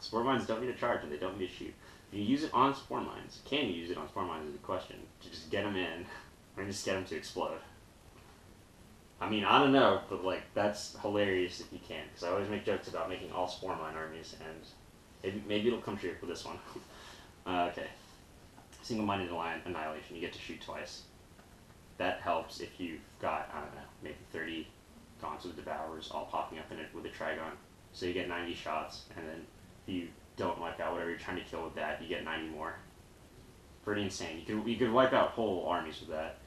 Spore Mines don't need a charge and they don't need to shoot. If you use it on Spore Mines, can you use it on Spore Mines is the question, to just get them in, or just get them to explode. I mean, I don't know, but that's hilarious if you can, because I always make jokes about making all Spore Mine armies, and maybe it'll come true for this one. Okay. Single-minded annihilation, you get to shoot twice. That helps if you've got, I don't know, maybe 30 Gaunts with Devourers all popping up in it with a Trigon. So you get 90 shots, and then if you don't wipe out whatever you're trying to kill with that, you get 90 more. Pretty insane. You could wipe out whole armies with that.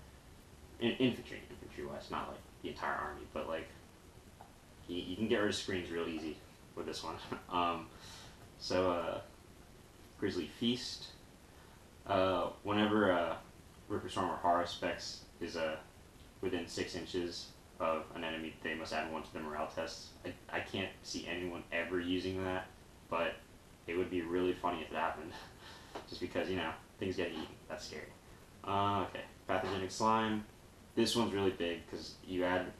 Infantry-wise, not the entire army, but you can get rid of screens real easy with this one. Grisly Feast. Whenever Ripper Storm or Horror Specs is within 6 inches of an enemy, they must add 1 to the morale test. I can't see anyone ever using that, but it would be really funny if it happened. Just because, things get eaten. That's scary. Okay, Pathogenic Slime. This one's really big because you add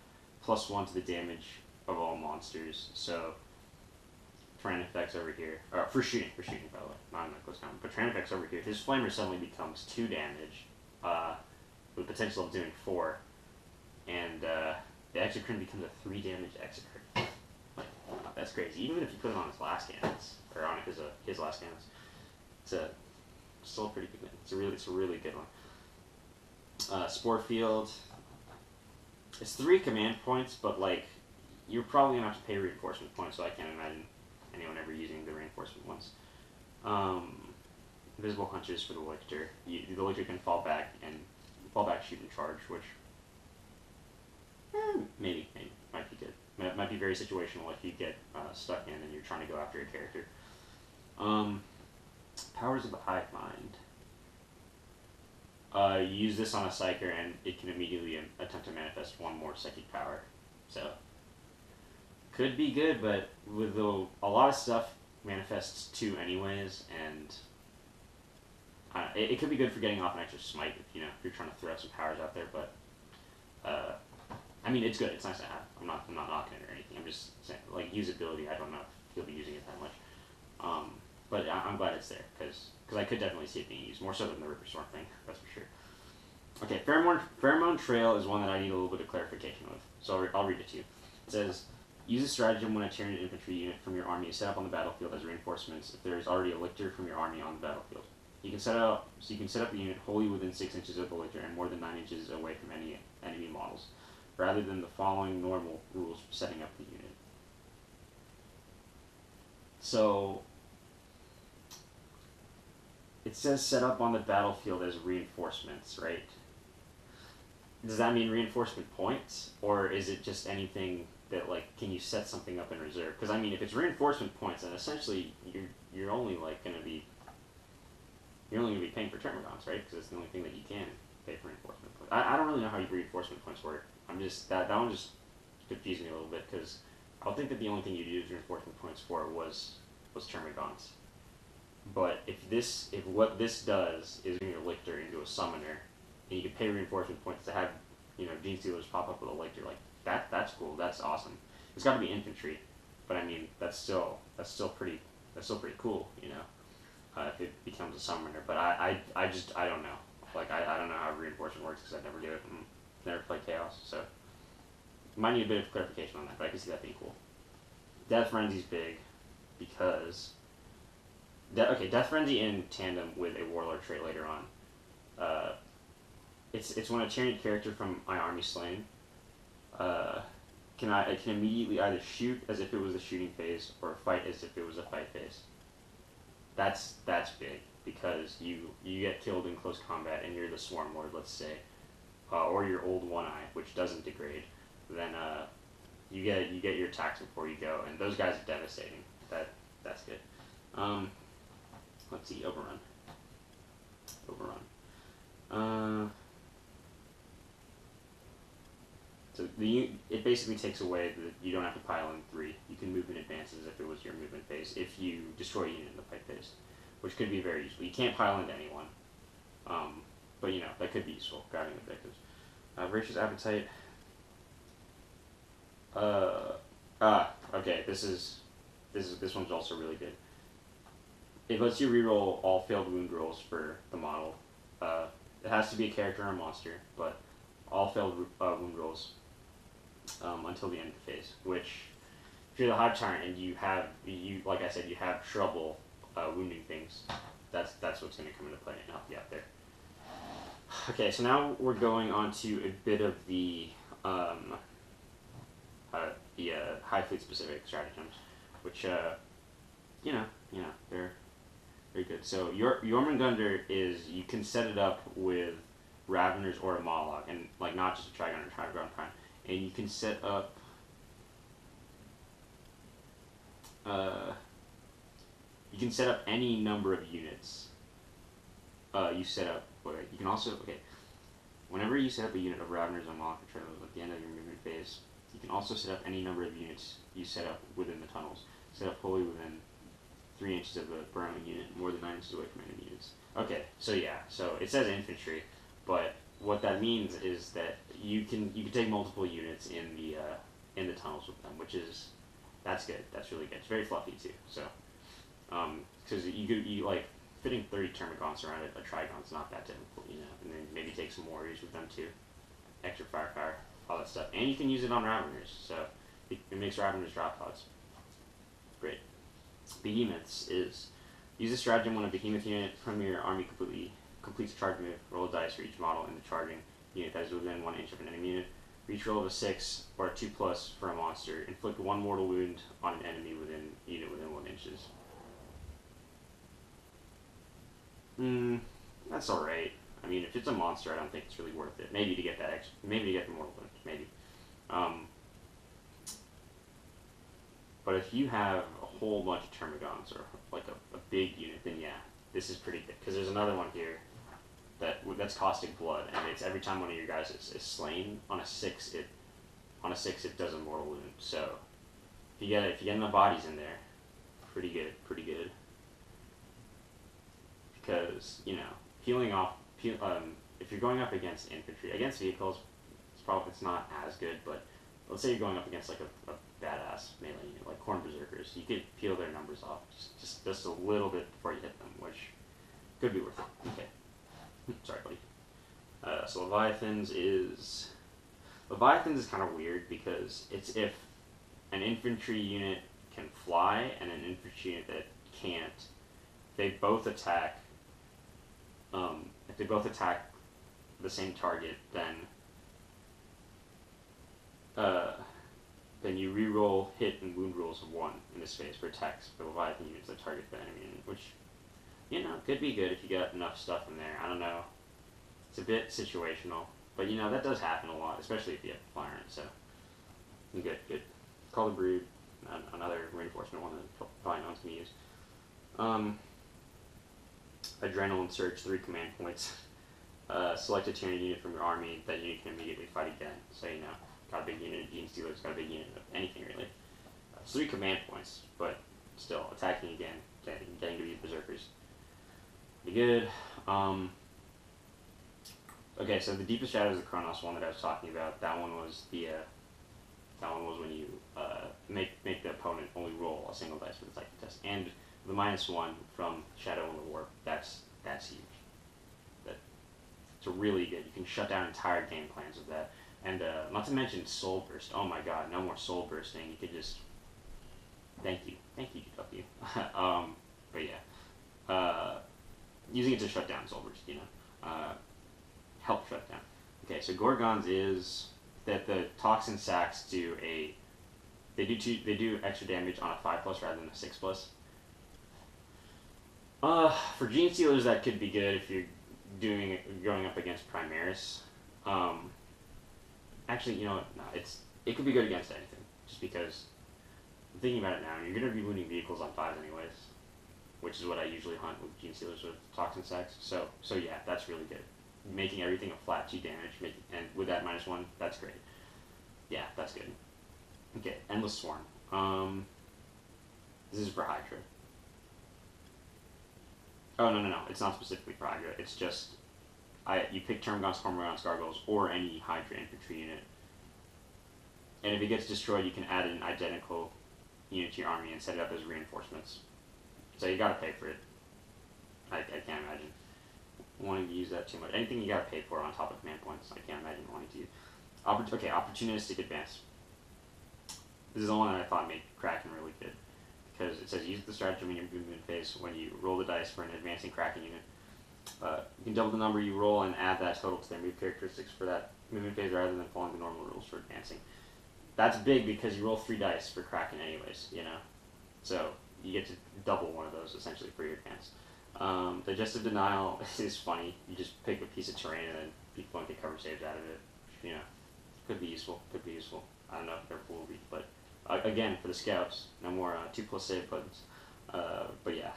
+1 to the damage of all monsters. So, Tyranid effects over here, for shooting by the way, not in the close combat, but Tyranid effects over here. His Flamer suddenly becomes 2 damage, with potential of doing 4. and the Exocrine becomes a 3 damage Exocrine. Like, that's crazy. Even if you put it on his last cannons, or on his last cannons, it's still a pretty big win. It's a really good one. Spore Field. It's 3 command points, but like you're probably gonna have to pay reinforcement points, so I can't imagine anyone ever using the reinforcement ones. Invisible Hunches for the Lictor. The Lictor can fall back, shoot, and charge, which maybe might be good. Might be very situational if you get stuck in and you're trying to go after a character. Powers of the Hive Mind. You use this on a Psyker and it can immediately attempt to manifest 1 more psychic power. So, could be good, but with a lot of stuff manifests 2 anyways, and it could be good for getting off an extra smite if you're trying to throw some powers out there. But I mean, it's good. It's nice to have. I'm not knocking it or anything. I'm just saying, like, usability. I don't know if you'll be using it that much. But I'm glad it's there because I could definitely see it being used more so than the Ripper Storm thing. That's for sure. Okay, Pheromone Trail is one that I need a little bit of clarification with. So I'll read it to you. It says, use a stratagem when a Tyranid infantry unit from your army is set up on the battlefield as reinforcements if there is already a lictor from your army on the battlefield. You can set up the unit wholly within 6 inches of the lictor and more than 9 inches away from any enemy models, rather than the following normal rules for setting up the unit. So it says set up on the battlefield as reinforcements, right? Does that mean reinforcement points, or is it just anything that, like, can you set something up in reserve? Because I mean, if it's reinforcement points, then essentially you're only like going to be paying for termagants, right? Because it's the only thing that you can pay for reinforcement points. I don't really know how reinforcement points work. I'm just that one just confused me a little bit because I would think that the only thing you'd use reinforcement points for was termagants. But if what this does is turn your lictor into a summoner, and you can pay reinforcement points to have Gene Stealers pop up with a lictor, like that's cool. That's awesome. It's got to be infantry, but I mean that's still pretty cool. If it becomes a summoner. But I don't know. Like I don't know how reinforcement works because I never do it and never played Chaos, so might need a bit of clarification on that. But I can see that being cool. Death Frenzy's big because. Death Frenzy in tandem with a Warlord trait later on. It's when a Tyranid character from my army slain can immediately either shoot as if it was a shooting phase or fight as if it was a fight phase. That's big because you get killed in close combat and you're the Swarm Lord, let's say, or your old One Eye, which doesn't degrade. Then you get your attacks before you go, and those guys are devastating. That's good. Let's see, Overrun. So it basically takes away that you don't have to pile in 3. You can move in advance as if it was your movement phase if you destroy a unit in the fight phase, which could be very useful. You can't pile into anyone, but that could be useful, grabbing objectives. Voracious Appetite. Okay, this one's also really good. It lets you reroll all failed wound rolls for the model. It has to be a character or a monster, but all failed wound rolls until the end of the phase. Which, if you're the Hive Tyrant and you like I said, you have trouble wounding things, that's what's going to come into play and help you out there. Okay, so now we're going on to a bit of the High Fleet specific stratagems, which they're very good. So Jormungandr is, you can set it up with Raveners or a Moloch, and like not just a Trigon or Trigon Prime, and you can set up any number of units. You can also whenever you set up a unit of Raveners or Moloch or Trigon at the end of your movement phase, you can also set up any number of units you set up within the tunnels. Set up wholly within 3 inches of the Pheromone unit, more than 9 inches away from enemy units. Okay, so it says infantry, but what that means is that you can take multiple units in the tunnels with them, that's good. That's really good. It's very fluffy too. So, because you like fitting 30 Termagants around a Trigon's not that difficult, and then maybe take some warriors with them too, extra firepower. all that stuff. And you can use it on Raveners, so it makes Raveners drop pods. Great. Behemoths is, use this stratagem when a behemoth unit from your army completes a charge move. Roll a dice for each model in the charging unit that is within 1 inch of an enemy unit. Reach roll of a 6 or a 2+ for a monster. Inflict 1 mortal wound on an enemy unit within 1 inches. That's alright. I mean, if it's a monster, I don't think it's really worth it. Maybe to get that extra, maybe to get the mortal wound, maybe. But if you have a whole bunch of Termagants or like a big unit, then yeah, this is pretty good. Because there's another one here that's caustic blood, and it's every time one of your guys is slain on a 6, it does a mortal wound. So if you get enough bodies in there, pretty good. Because healing off. If you're going up against infantry, against vehicles, it's not as good. But let's say you're going up against like a badass melee unit, like Khorne Berserkers, you could peel their numbers off just a little bit before you hit them, which could be worth it. Okay. Sorry, buddy. So Leviathans is kind of weird because it's if an infantry unit can fly and an infantry unit that can't, they both attack. If they both attack the same target, then you reroll hit and wound rolls of 1 in this phase for attacks for Leviathan units that target the enemy unit, which could be good if you got enough stuff in there. I don't know. It's a bit situational, but that does happen a lot, especially if you have Florence. So good. Call the Brood, another reinforcement one that probably no one's gonna use. Adrenaline Surge, 3 command points. Select a Tyranid unit from your army that unit can immediately fight again. So got a big unit of Gene Stealers, got a big unit of anything really. It's 3 command points, but still attacking again, getting to be Berserkers. Pretty good. Okay, so the Deepest Shadows of Chronos one that I was talking about, that one was when you make the opponent only roll a single dice for the type test, and the -1 from Shadow and the Warp. That's huge. It's really good. You can shut down entire game plans with that, and not to mention Soul Burst. Oh my God, no more Soul Bursting. You could just thank you, GW. But yeah, using it to shut down Soul Burst, help shut down. Okay, so Gorgons is that the Toxin Sacks do they do extra damage on a 5+ rather than a 6+. For Gene Stealers, that could be good if you're going up against Primaris. Actually, no, it could be good against anything. Just because I'm thinking about it now, you're gonna be wounding vehicles on 5 anyways, which is what I usually hunt with Gene Stealers with Toxin Sacks. So yeah, that's really good. Making everything a flat G damage, and with that -1, that's great. Yeah, that's good. Okay, Endless Swarm. This is for Hydra. Oh, no, it's not specifically for Hydra. It's just, you pick Termagants, Cormorants, Gargoyles, or any Hydra infantry unit. And if it gets destroyed, you can add an identical unit to your army and set it up as reinforcements. So you gotta pay for it. I can't imagine wanting to use that too much. Anything you gotta pay for on top of command points, I can't imagine wanting to use. Okay, Opportunistic Advance. This is the one that I thought made Kraken really good. Because it says use the stratagem in your movement phase when you roll the dice for an advancing Kraken unit. You can double the number you roll and add that total to their move characteristics for that movement phase rather than following the normal rules for advancing. That's big because you roll 3 dice for Kraken anyways, So you get to double one of those essentially for your advance. Digestive Denial is funny. You just pick a piece of terrain and then people don't get cover saves out of it. Could be useful. I don't know if they're will be, but again, for the scouts, no more 2+ save buttons. But yeah,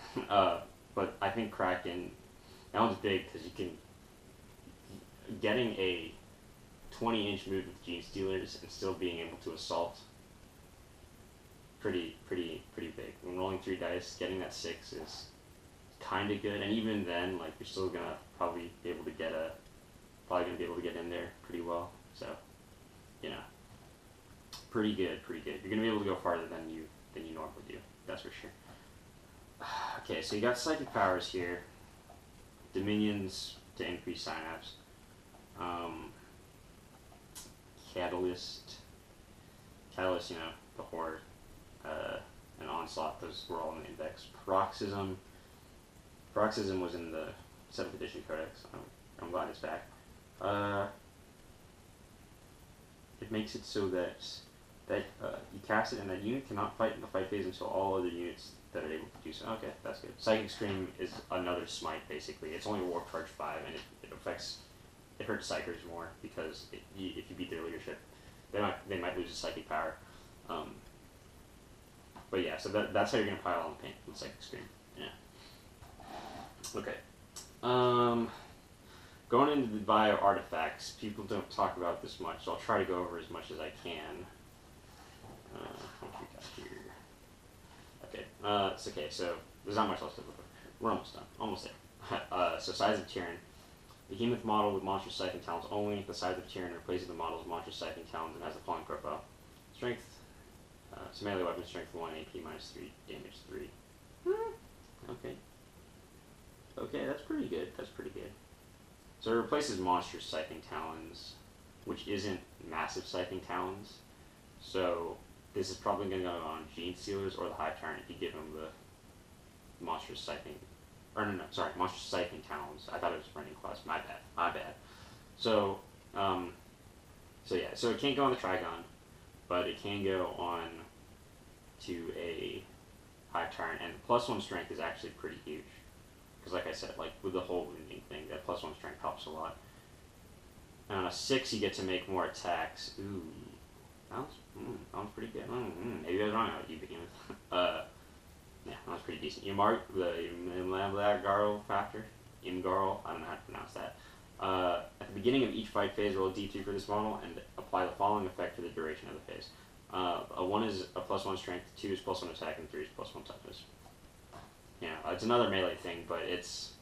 but I think Kraken, that one's big because you can, getting a 20-inch move with Gene Stealers and still being able to assault, pretty big. When rolling 3 dice, getting that 6 is kind of good, and even then, you're still gonna probably be able to get in there pretty well. So, pretty good. You're gonna be able to go farther than you normally do. That's for sure. Okay, so you got psychic powers here, dominions to increase synapse. Catalyst, you know, the Horde, and Onslaught, those were all in the index. Paroxysm was in the 7th edition codex. I'm glad it's back. It makes it so that you cast it and that unit cannot fight in the fight phase until all other units that are able to do so. Okay, that's good. Psychic Scream is another smite, basically. It's only a Warp Charge 5, and it hurts Psychers more, because if you beat their leadership, they might lose its psychic power. But yeah, so that's how you're going to pile on the paint with Psychic Scream. Yeah. Okay. Going into the bio artifacts, people don't talk about this much, so I'll try to go over as much as I can. What we got here? Okay, it's okay, so there's not much else to look at. We're almost done. Almost there. So Size of Tyranid. Behemoth model with monstrous Siphon Talons only. The Size of Tyranid replaces the model's monstrous Siphon Talons and has the following profile. Strength, so melee weapon strength 1, AP minus 3, damage 3. Okay. Okay, that's pretty good. That's pretty good. So it replaces monstrous Siphon Talons, which isn't massive Siphon Talons. So this is probably going to go on Gene Sealers or the Hive Tyrant if you give them the monstrous Siphon, monstrous Siphon Talons. I thought it was Running Claws. My bad. So, yeah, so it can't go on the Trigon, but it can go on to a Hive Tyrant, and the +1 strength is actually pretty huge. Because like I said, like with the whole wounding thing, that +1 strength helps a lot. And on a 6, you get to make more attacks. Ooh, that was pretty good. Maybe I was wrong about you, Behemoth. Yeah, that was pretty decent. Imgarl factor. Imgarl, I don't know how to pronounce that. At the beginning of each fight phase, roll a d3 for this model and apply the following effect for the duration of the phase. A 1 is a +1 strength, 2 is +1 attack, and 3 is +1 toughness. Yeah, it's another melee thing, but it's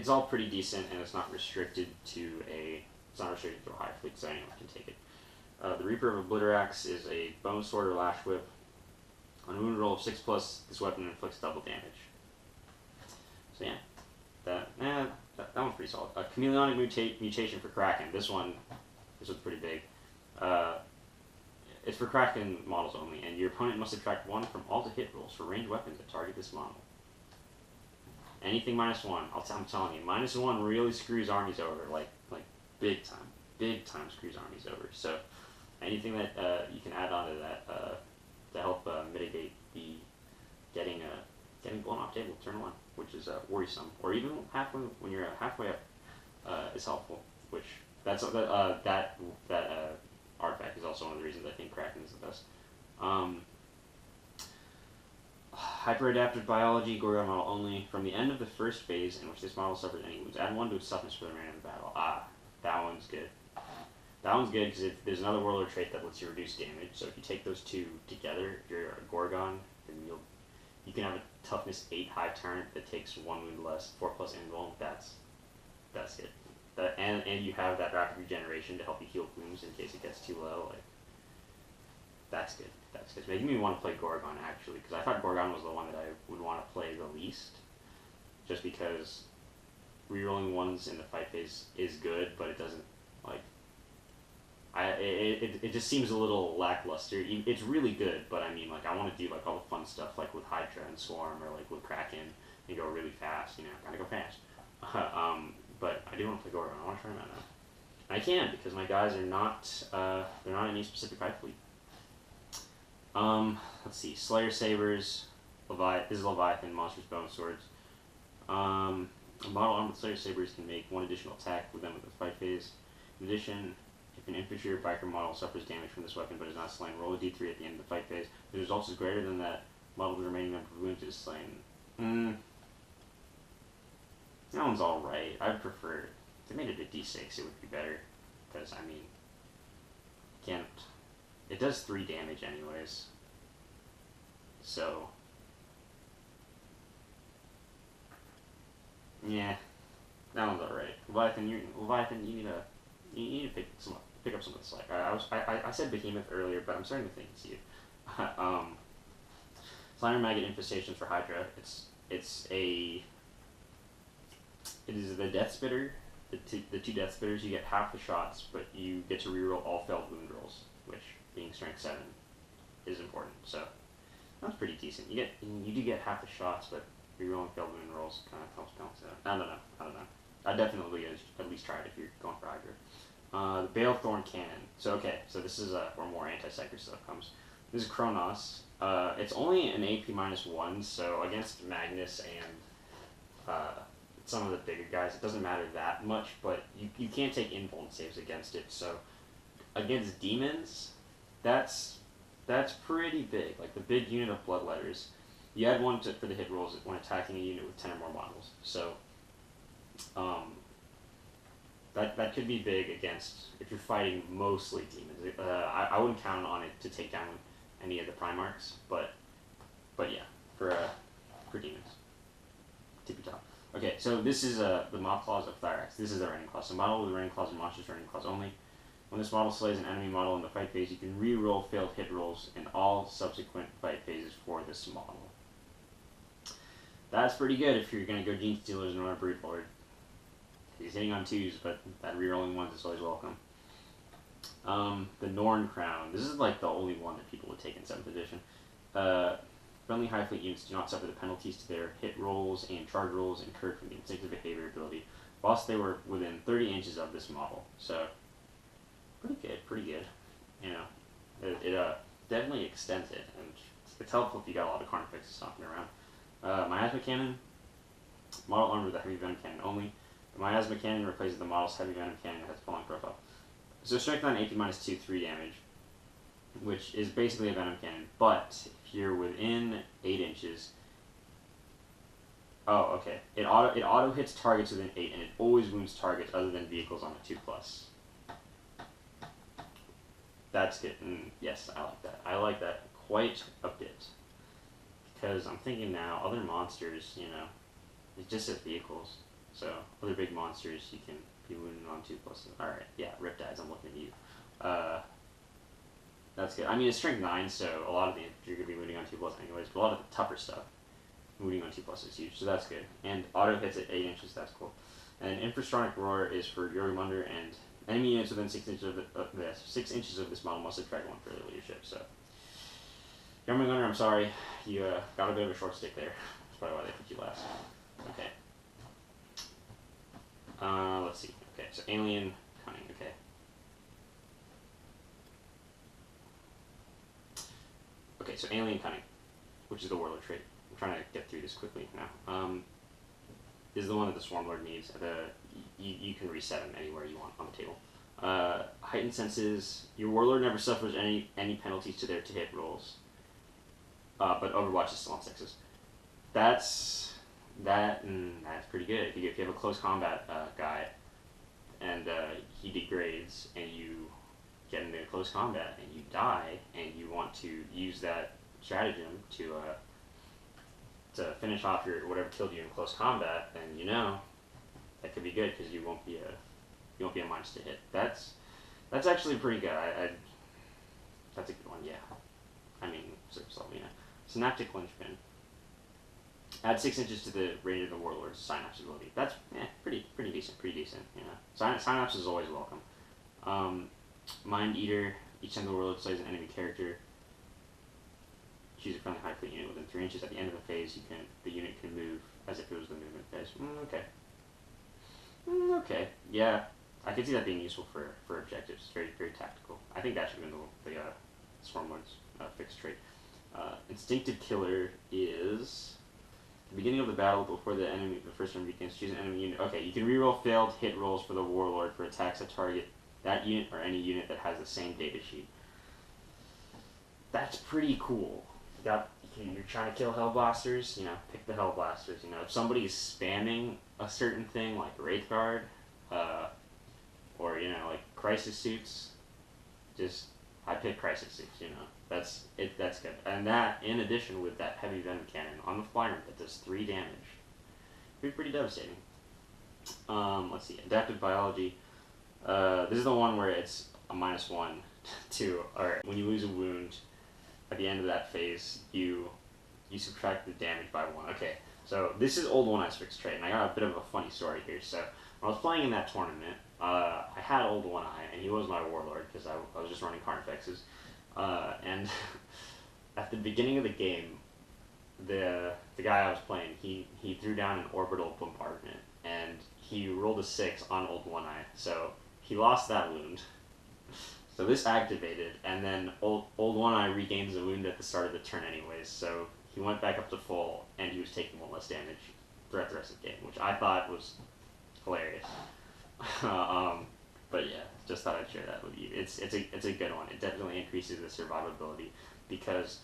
all pretty decent, and it's not restricted to a high fleet, so anyone can take it. The Reaper of Obliterax is a bone sword or lash whip. On a wound roll of 6+, this weapon inflicts double damage. So yeah, that one's pretty solid. A Chameleonic Mutation for Kraken. This one's pretty big. It's for Kraken models only, and your opponent must subtract 1 from all the hit rolls for ranged weapons that target this model. Anything -1, I'm telling you, -1 really screws armies over, like big time screws armies over. So anything that you can add on to that to help mitigate the getting blown off table turn 1, which is worrisome, or even halfway when you're halfway up is helpful. Which that artifact is also one of the reasons I think Kraken is the best. Hyper-adaptive biology, Gorgon model only. From the end of the first phase in which this model suffers any wounds, add 1 to its toughness for the remainder of the battle. That one's good. That one's good because there's another warlord trait that lets you reduce damage. So if you take those two together, if you're a Gorgon, then you can have a toughness 8 Hive Tyrant that takes 1 wound less, 4+ invuln. That's good. And you have that rapid regeneration to help you heal wounds in case it gets too low. Like, that's good. That's good. It's making me want to play Gorgon, actually, because I thought Gorgon was the one that I would want to play the least, just because rerolling 1s in the fight phase is good, but it doesn't, like, it just seems a little lackluster. It's really good, but I mean, like, I want to do like all the fun stuff, like with Hydra and Swarm, or like with Kraken, and go really fast. Gotta go fast. But I do want to play Gorgon. I want to try him out now. And I can, because my guys are not they're not any specific high fleet. Let's see. Slayer Sabers, this is Leviathan, Monstrous Bone Swords. A model armed with Slayer Sabers can make 1 additional attack with them with the fight phase. In addition, if an infantry or biker model suffers damage from this weapon but is not slain, roll a d3 at the end of the fight phase. If the result is greater than that, model with the remaining number of wounds is slain. That one's alright. I'd prefer, if they made it a d6, it would be better. Because, I mean, it does 3 damage anyways. So, yeah, that one's alright. Leviathan, you need to pick up some of the slack. I said Behemoth earlier, but I'm starting to think it's you. Slender Maggot Infestation for Hydra. It is the Death Spitter the two Death Spitters, you get half the shots, but you get to reroll all failed wound rolls, which, being strength 7, is important. So that's pretty decent. You do get half the shots, but rerolling failed wound rolls kind of helps balance it out. I don't know. I'd definitely at least try it if you're going for Hydra. The Balethorn Cannon. So this is where more anti-psyker stuff comes. This is Chronos. It's only an AP -1, so against Magnus and some of the bigger guys, it doesn't matter that much, but you can't take invuln saves against it, so against demons, that's pretty big. Like the big unit of Bloodletters, you add one for the hit rolls when attacking a unit with 10 or more models, so that could be big against, if you're fighting mostly demons. I wouldn't count on it to take down any of the Primarchs, but yeah, for demons, tippy top. Okay, so this is the Mob Claws of Thyrax. This is the Raining Claws. So model with Raining Claws and monsters Raining Claws only. When this model slays an enemy model in the fight phase, you can re-roll failed hit rolls in all subsequent fight phases for this model. That's pretty good if you're going to go Gene Stealers and run a Brood Lord. He's hitting on 2s, but that re-rolling 1s is always welcome. The Norn Crown. This is like the only one that people would take in 7th edition. Friendly High Fleet units do not suffer the penalties to their hit rolls and charge rolls incurred from the Instinctive Behavior ability, whilst they were within 30 inches of this model. So, pretty good. You know, it definitely extends it, and it's helpful if you got a lot of Carnifexes stomping around. Miasma Cannon. Model armed with a Heavy Venom Cannon only. The Miasma Cannon replaces the model's Heavy Venom Cannon that has falling profile. So strength 9, AP -2, 3 damage, which is basically a Venom Cannon, but if you're within 8 inches... Oh, okay. It auto hits targets within 8, and it always wounds targets other than vehicles on a 2+. That's good. Yes, I like that. I like that quite a bit. Because I'm thinking now, other monsters, you know, it just says vehicles. So, other big monsters, you can be wounded on 2+. Alright, yeah, Riptides, I'm looking at you. That's good. I mean, it's strength 9, so a lot of the you're going to be wounding on 2+ anyways, but a lot of the tougher stuff, wounding on 2+ is huge, so that's good. And auto hits at 8 inches, that's cool. And Infrastronic Roar is for Yorimunder, and enemy units within 6 inches of this model must attract 1 for their leadership, so. Yorimunder, I'm sorry, you got a bit of a short stick there. That's probably why they put you last. Okay. Let's see. Okay, so Alien Cunning, okay. Okay, so Alien Cunning, which is the Warlord trait. I'm trying to get through this quickly now. This is the one that the Swarmlord needs. You can reset him anywhere you want on the table. Heightened Senses. Your Warlord never suffers any penalties to their hit rolls. But Overwatch is still on 6s. That's pretty good. If you have a close combat guy, and he degrades, and you get into close combat, and you die, and you want to use that stratagem to finish off your whatever killed you in close combat, then you know that could be good because you won't be a minus to hit. That's actually pretty good. That's a good one. Yeah. I mean, you know, Synaptic Linchpin. Add 6 inches to the range of the Warlord's Synapse ability. That's pretty decent. You know, Synapse is always welcome. Mind Eater. Each time the Warlord slays an enemy character, choose a friendly high fleet unit within 3 inches. At the end of the phase, the unit can move as if it was the movement phase. Okay. Okay. Yeah, I could see that being useful for objectives. Very tactical. I think that should have been the Swarmlord's fixed trait. Instinctive Killer is the beginning of the battle before the first enemy begins. Choose an enemy unit. Okay, you can reroll failed hit rolls for the Warlord for attacks that target that unit or any unit that has the same data sheet. That's pretty cool. You're trying to kill Hellblasters, you know, pick the Hellblasters. You know, if somebody's spamming a certain thing like Wraithguard, or you know, like Crisis Suits, I pick Crisis Suits. You know, that's good. And that, in addition with that Heavy Venom Cannon on the flyer that does 3 damage, pretty devastating. Let's see, Adaptive Biology. This is the one where it's a -1 to, or when you lose a wound, at the end of that phase, you subtract the damage by 1. Okay, so this is old One Ice Fixed trait, and I got a bit of a funny story here. So when I was playing in that tournament, I had Old One Eye, and he was my warlord because I was just running Carnifexes. And at the beginning of the game, the guy I was playing, he threw down an orbital bombardment, and he rolled a 6 on Old One Eye, so he lost that wound. So this activated, and then Old One Eye regains a wound at the start of the turn anyways, so he went back up to full, and he was taking 1 less damage throughout the rest of the game, which I thought was hilarious. But yeah, just thought I'd share that with you. It's a good one. It definitely increases the survivability, because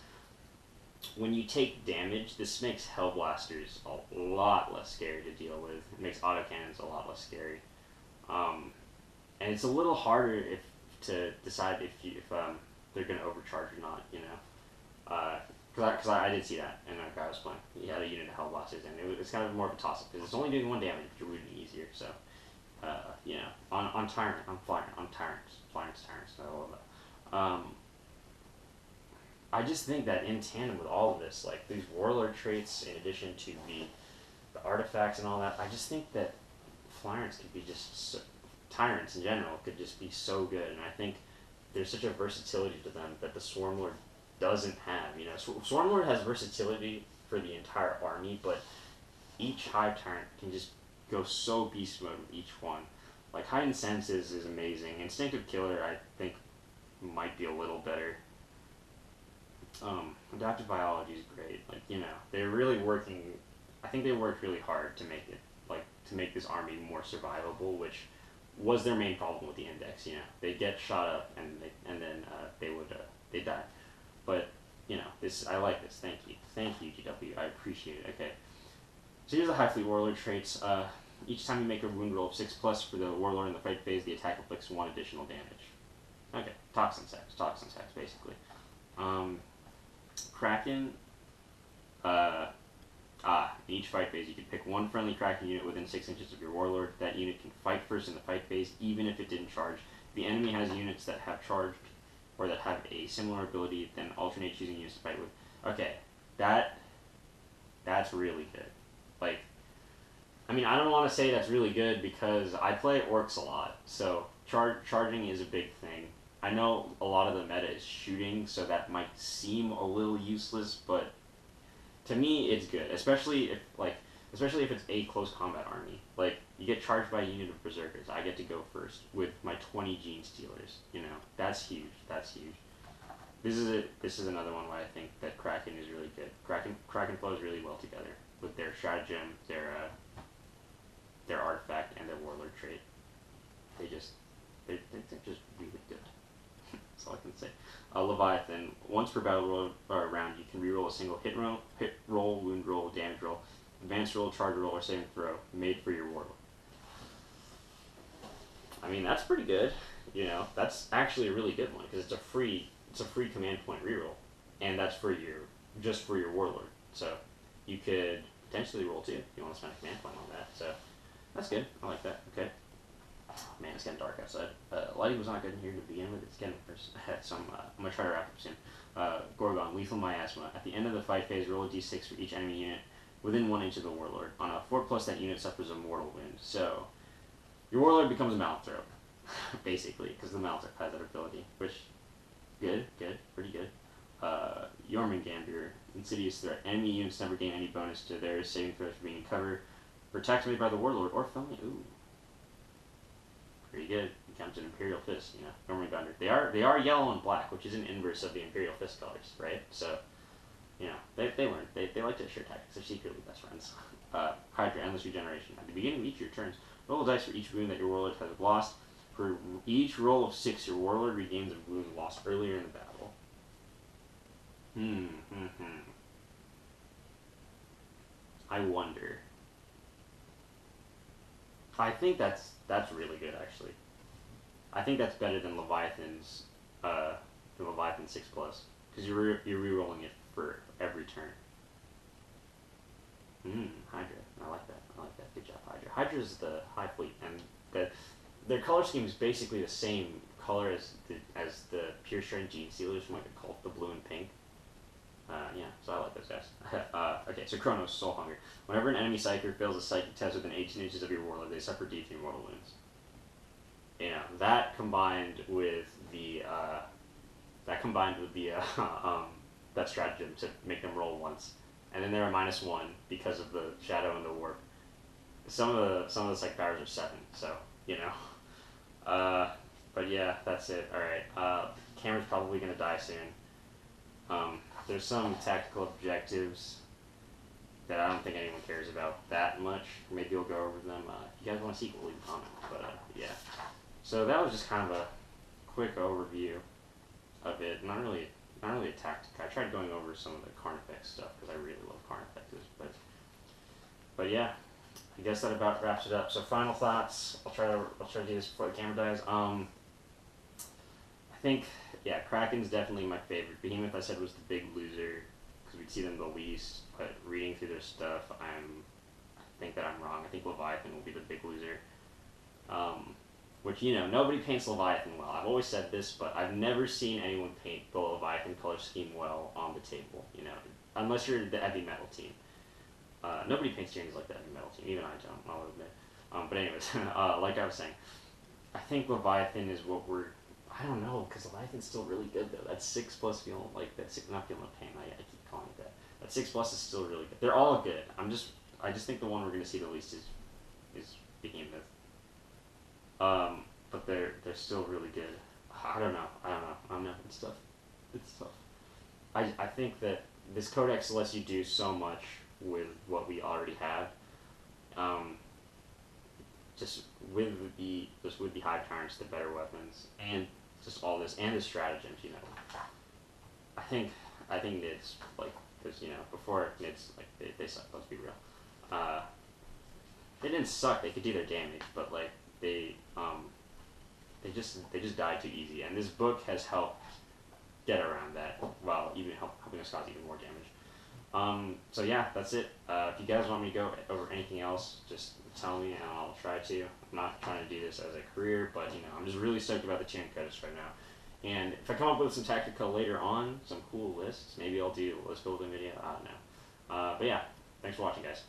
when you take damage, this makes Hellblasters a lot less scary to deal with. It makes autocannons a lot less scary. And it's a little harder to decide if they're going to overcharge or not, you know. Because I did see that in a guy I was playing. He had a unit of Hellblasters, and it's kind of more of a toss-up, because it's only doing 1 damage, but you're wounding easier, so... you know, on Tyrants, Florence Tyrants, I love that. I just think that in tandem with all of this, like these warlord traits, in addition to the artifacts and all that, I just think that Florence could be just so, Tyrants in general could just be so good, and I think there's such a versatility to them that the Swarmlord doesn't have. You know, Swarmlord has versatility for the entire army, but each Hive Tyrant can just go so beast mode with each one. Like Heightened Senses is amazing. Instinctive Killer I think might be a little better. Adaptive Biology is great. Like, you know, they're really working. I think they worked really hard to make it, like, to make this army more survivable, which was their main problem with the Index. You know, they get shot up and then they die. But you know, I like this. Thank you, GW. I appreciate it. Okay. So here's the High Fleet Warlord traits. Each time you make a wound roll of 6+ for the Warlord in the fight phase, the attack inflicts 1 additional damage. Okay, Toxin Sacks, basically. Kraken, in each fight phase, you can pick 1 friendly Kraken unit within 6 inches of your Warlord. That unit can fight first in the fight phase, even if it didn't charge. If the enemy has units that have charged, or that have a similar ability, then alternate choosing units to fight with. Okay, that's really good. Like, I mean, I don't want to say that's really good because I play Orcs a lot, so charging is a big thing. I know a lot of the meta is shooting, so that might seem a little useless, but to me it's good, especially if it's a close combat army. Like, you get charged by a unit of Berserkers, I get to go first with my 20 Gene Stealers. You know, that's huge. This is another one where I think that Kraken is really good. Kraken flows really well together with their stratagem, their artifact, and their warlord trait. They're just really good. That's all I can say. Leviathan. Once per battle round, you can reroll a single hit roll, wound roll, damage roll, advance roll, charge roll, or saving throw made for your warlord. I mean, that's pretty good. You know, that's actually a really good one because it's a free command point reroll, and that's just for your warlord. So you could potentially roll 2 if you want to spend a command point on that. So that's good. I like that. Okay. Man, it's getting dark outside. Lighting was not good in here to begin with. It's getting worse. So I'm going to try to wrap up soon. Gorgon, Lethal Miasma. At the end of the fight phase, roll a d6 for each enemy unit within 1 inch of the Warlord. On a 4+, that unit suffers a mortal wound. So your Warlord becomes a Malanthrope, basically, because the Malanthrope has that ability, which, pretty good. Jormungandr, Insidious Threat. Enemy units never gain any bonus to their saving throws for being in cover for attacks made by the Warlord or felony. Ooh. Pretty good. Becomes an Imperial Fist, you know. Jormungandr. They are yellow and black, which is an inverse of the Imperial Fist colors, right? So, you know, they learned. They like to share tactics. They're secretly best friends. Hydra, Endless Regeneration. At the beginning of each of your turns, roll a dice for each wound that your Warlord has lost. For each roll of 6, your Warlord regains a wound lost earlier in the battle. I wonder. I think that's really good, actually. I think that's better than Leviathan's, the Leviathan 6+, because you're re-rolling it for every turn. Hydra. I like that. Good job, Hydra. Hydra's the High Fleet, and their color scheme is basically the same color as the Pure Strength Gene Stealers from like the Cult, the blue and pink. Yeah, so I like those. guys. Okay, so Chronos, Soul Hunger. Whenever an enemy psyker fails a psychic test within 18 inches of your warlord, they suffer D3 mortal wounds. You know, that combined with the that stratagem to make them roll once, and then they're a -1 because of the shadow and the warp. Some of the psych powers are 7, so you know. But yeah, that's it. All right. Camera's probably gonna die soon. There's some tactical objectives that I don't think anyone cares about that much. Maybe we'll go over them. If you guys want a sequel, leave a comment. But yeah. So that was just kind of a quick overview of it. Not really a tactic. I tried going over some of the Carnifex stuff because I really love Carnifexes. But yeah, I guess that about wraps it up. So final thoughts. I'll try to do this before the camera dies. I think, yeah, Kraken's definitely my favorite. Behemoth, I said, was the big loser because we'd see them the least. But reading through their stuff, I think that I'm wrong. I think Leviathan will be the big loser. Which, you know, nobody paints Leviathan well. I've always said this, but I've never seen anyone paint the Leviathan color scheme well on the table, you know, unless you're the heavy metal team. Nobody paints James like the heavy metal team, even I don't, I'll admit. But anyways, like I was saying, I think Leviathan is what we're, I don't know, because Leviathan's still really good, though. That 6+ feeling, like, that 6, not feeling the pain, I keep calling it that. That 6+ is still really good. They're all good. I just think the one we're going to see the least is Behemoth. But they're still really good. I don't know. It's tough. I think that this codex lets you do so much with what we already have. Just with the high tyrants, the better weapons, and just all this, and the stratagems, you know. I think Nids, like, because, you know, before Nids, like, they suck, let's be real. They didn't suck, they could do their damage, but, like, they just died too easy, and this book has helped get around that, while even helping us cause even more damage. So yeah, that's it. If you guys want me to go over anything else, just tell me and I'll try to. I'm not trying to do this as a career, but you know, I'm just really stoked about the Tyranid Codex right now. And if I come up with some tactical later on, some cool lists, maybe I'll do a list building video, I don't know. But yeah, thanks for watching, guys.